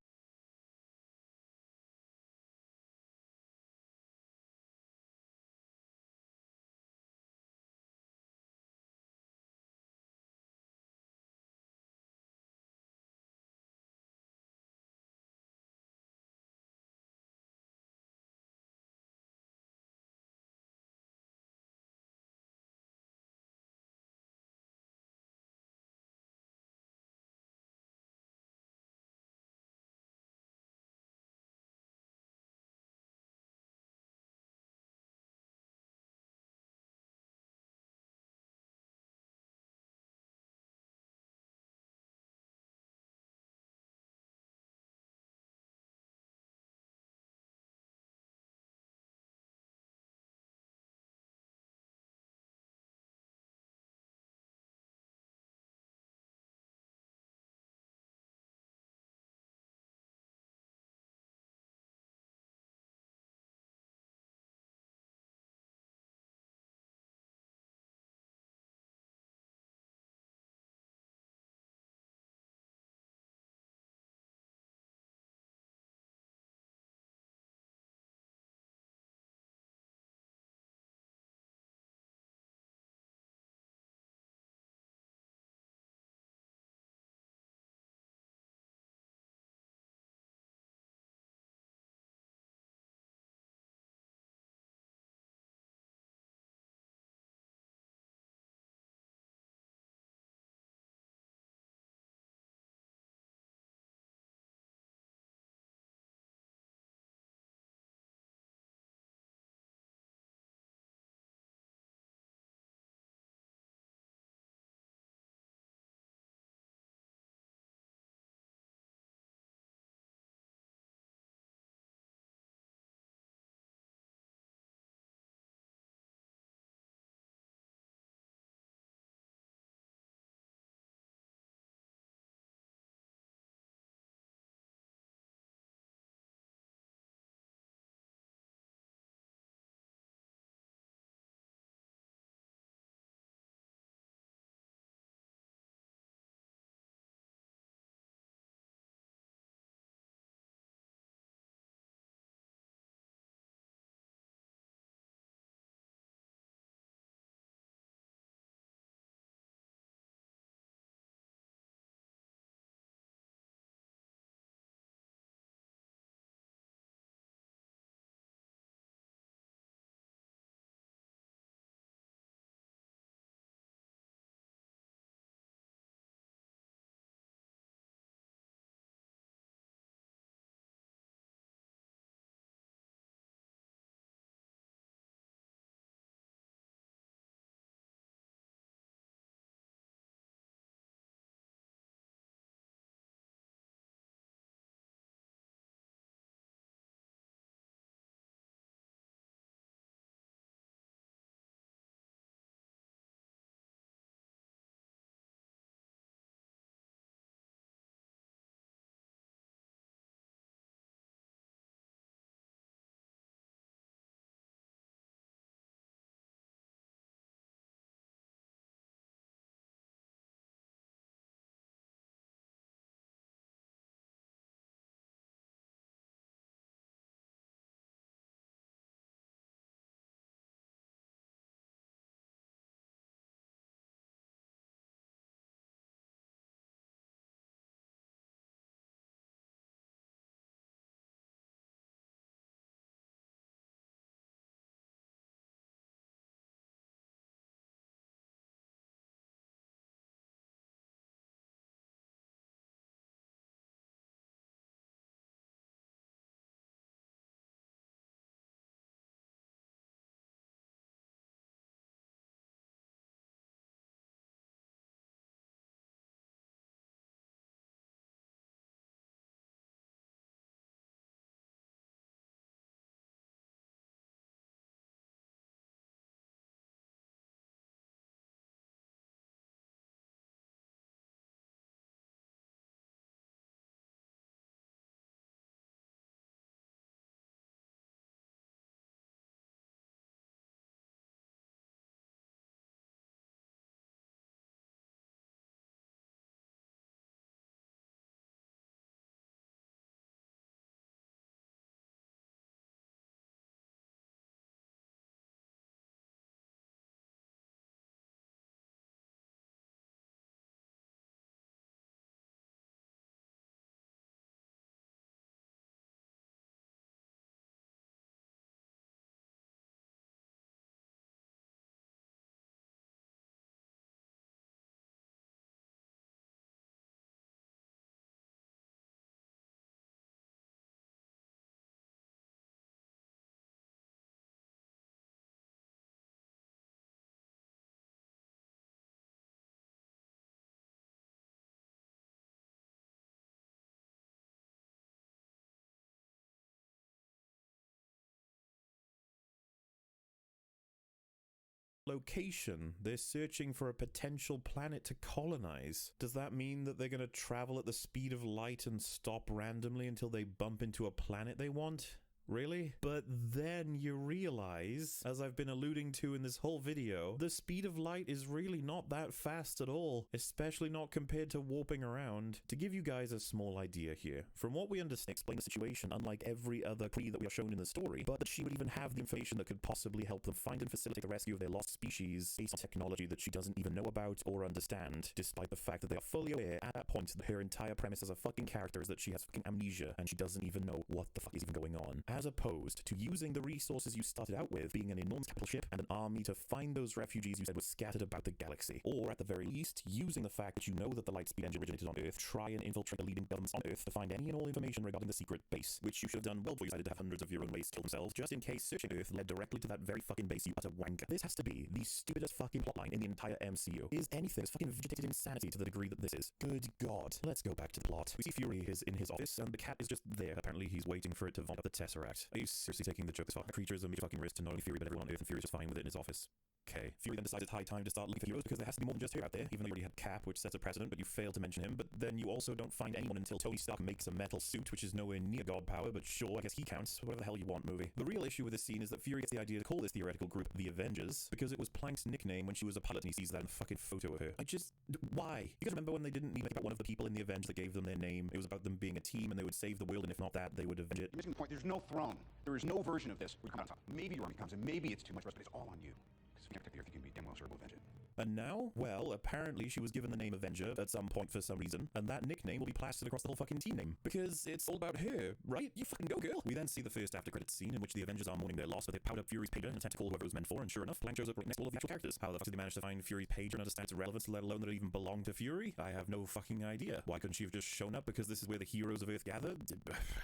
location. They're searching for a potential planet to colonize. Does that mean that they're going to travel at the speed of light and stop randomly until they bump into a planet they want? Really? But then you realize, as I've been alluding to in this whole video, the speed of light is really not that fast at all, especially not compared to warping around. To give you guys a small idea here, from what we understand, explain the situation unlike every other Kree that we are shown in the story, but that she would even have the information that could possibly help them find and facilitate the rescue of their lost species based on technology that she doesn't even know about or understand, despite the fact that they are fully aware at that point that her entire premise as a fucking character is that she has fucking amnesia and she doesn't even know what the fuck is even going on. As opposed to using the resources you started out with, being an enormous capital ship and an army to find those refugees you said were scattered about the galaxy. Or at the very least, using the fact that you know that the Lightspeed engine originated on Earth, try and infiltrate the leading governments on Earth to find any and all information regarding the secret base, which you should have done well before you decided to have hundreds of your own race kill themselves, just in case searching Earth led directly to that very fucking base, you utter wanker. This has to be the stupidest fucking plotline in the entire MCU. Is anything as fucking vegetated insanity to the degree that this is? Good God. Let's go back to the plot. We see Fury is in his office, and the cat is just there. Apparently he's waiting for it to vomit up the Tesseract. Are you seriously taking the joke this far? A creature is a major fucking risk to not only Fury but everyone on Earth, and Fury's just fine with it in his office. Okay. Fury then decides it's high time to start looking for heroes because there has to be more than just her out there, even though you already had Cap, which sets a precedent, but you failed to mention him. But then you also don't find anyone until Tony Stark makes a metal suit, which is nowhere near god power, but sure, I guess he counts. Whatever the hell you want, movie. The real issue with this scene is that Fury gets the idea to call this theoretical group the Avengers because it was Plank's nickname when she was a pilot, and he sees that in a fucking photo of her. Why? You guys remember when they didn't even make about one of the people in the Avengers that gave them their name? It was about them being a team and they would save the world, and if not that, they would avenge it. You're missing the point. There's no throne. There is no version of this would come out on top. Maybe your army comes, and maybe it's too much for us, but it's all on you. Because if you can't protect the Earth, you can be damn well sure we'll avenge it. And now, well, apparently she was given the name Avenger at some point for some reason, and that nickname will be plastered across the whole fucking team name. Because it's all about her, right? You fucking go, girl! We then see the first after-credits scene in which the Avengers are mourning their loss, but they powered up Fury's pager and attempt to call whoever it was meant for, and sure enough, Plank shows up right next to all of the actual characters. How the fuck did they manage to find Fury's pager and understand its relevance, let alone that it even belonged to Fury? I have no fucking idea. Why couldn't she have just shown up because this is where the heroes of Earth gather?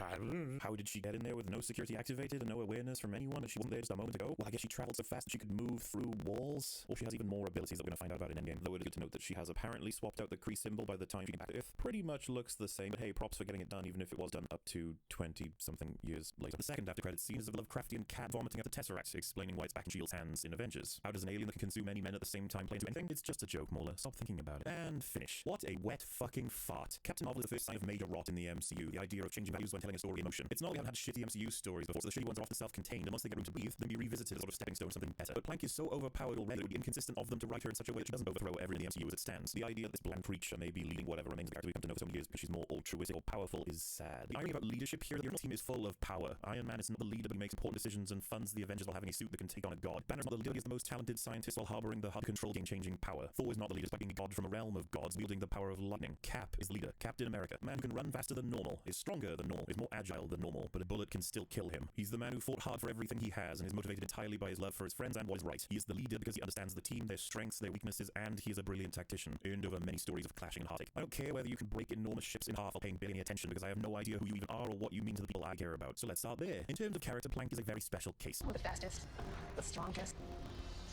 I don't know. How did she get in there with no security activated and no awareness from anyone, and she wasn't there just a moment ago? Well, I guess she traveled so fast that she could move through walls. Or she has even more abilities that we're gonna find out about in Endgame. Though it is good to note that she has apparently swapped out the Kree symbol by the time she came back to Earth. Pretty much looks the same, but hey, props for getting it done, even if it was done up to 20-something years later. The second after-credits scene is of a Lovecraftian cat vomiting up the Tesseract, explaining why it's back in S.H.I.E.L.'s hands in Avengers. How does an alien that can consume any men at the same time play into anything? It's just a joke, Mauler. Stop thinking about it. And finish. What a wet fucking fart. Captain Marvel is the first sign of major rot in the MCU, the idea of changing values when telling a story in motion. It's not like we haven't had shitty MCU stories before, so the shitty ones are often self-contained, and once they get room to breathe, then be revisited as a sort of stepping stone to something better. But Plank is so overpowered already, it would be inconsistent of them to write her in such a way that she doesn't overthrow everything in the MCU as it stands. The idea that this bland creature may be leading whatever remains of the character we've come to know for so many years because she's more altruistic or powerful is sad. The irony about leadership here, the team is full of power. Iron Man is not the leader, but he makes important decisions and funds the Avengers while having a suit that can take on a god. Banner's not the leader, he is the most talented scientist while harboring the hard to control game-changing power. Thor is not the leader, despite being a god from a realm of gods, wielding the power of lightning. Cap is the leader. Captain America. A man who can run faster than normal, is stronger than normal, is more agile than normal, but a bullet can still kill him. He's the man who fought hard for everything he has and is motivated entirely by his love for his friends and what is right. He is the leader because he understands the team, their strengths, their weaknesses, and he is a brilliant tactician, earned over many stories of clashing and heartache. I don't care whether you can break enormous ships in half or paying barely any attention because I have no idea who you even are or what you mean to the people I care about. So let's start there. In terms of character, Plank is a very special case. The fastest, the strongest,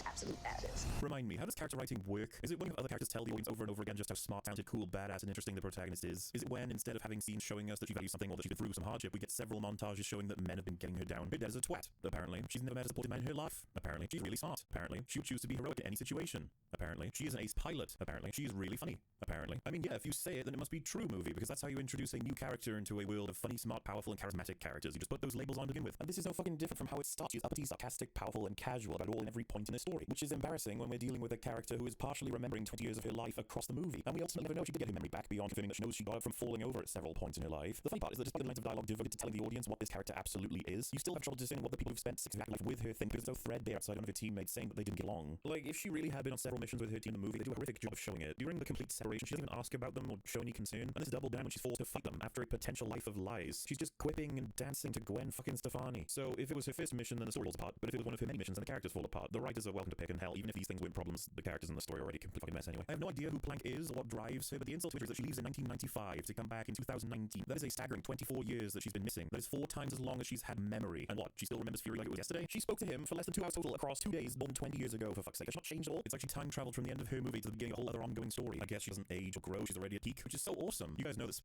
absolute badass. Remind me, how does character writing work? Is it when you have other characters tell the audience over and over again just how smart, talented, cool, badass, and interesting the protagonist is? Is it when, instead of having scenes showing us that she values something or that she's been through some hardship, we get several montages showing that men have been getting her down? Her dad is a twat, apparently. She's never met a supportive man in her life, apparently. She's really smart, apparently. She would choose to be heroic in any situation, apparently. She is an ace pilot, apparently. She is really funny, apparently. I mean, yeah, if you say it, then it must be true, movie, because that's how you introduce a new character into a world of funny, smart, powerful, and charismatic characters. You just put those labels on to begin with. And this is no fucking different from how it starts. She's uppity, sarcastic, powerful, and casual about all and every point in the story, which is embarrassing when we're dealing with a character who is partially remembering 20 years of her life across the movie. And we ultimately never know if she did get her memory back beyond confirming that she knows she got it from falling over at several points in her life. The funny part is that despite the lines of dialogue devoted to telling the audience what this character absolutely is, you still have trouble discerning what the people who've spent 6 of life with her think because it's so threadbare outside one of her teammates saying that they didn't get along. Like, if she really had been on several missions with her team in the movie, they do a horrific job of showing it. During the complete separation, she doesn't even ask about them or show any concern, and this doubled down when she's forced to fight them after a potential life of lies. She's just quipping and dancing to Gwen fucking Stefani. So if it was her first mission, then the story falls apart, but if it was one of her many missions, then the characters fall apart. The writers are welcome to pick, and hell, even if these things weren't problems, the characters in the story are already a complete fucking mess anyway. I have no idea who Plank is or what drives her, but the insult to it is that she leaves in 1995 to come back in 2019. That is a staggering 24 years that she's been missing. That is 4 times as long as she's had memory. And what, she still remembers Fury like it was yesterday? She spoke to him for less than 2 hours total across 2 days, more than 20 years ago, for fuck's sake. That's not changed at all. It's like she time traveled from the end of her movie to the beginning of a whole other ongoing story. I guess she doesn't age or grow, she's already a geek, which is so awesome. You guys know this.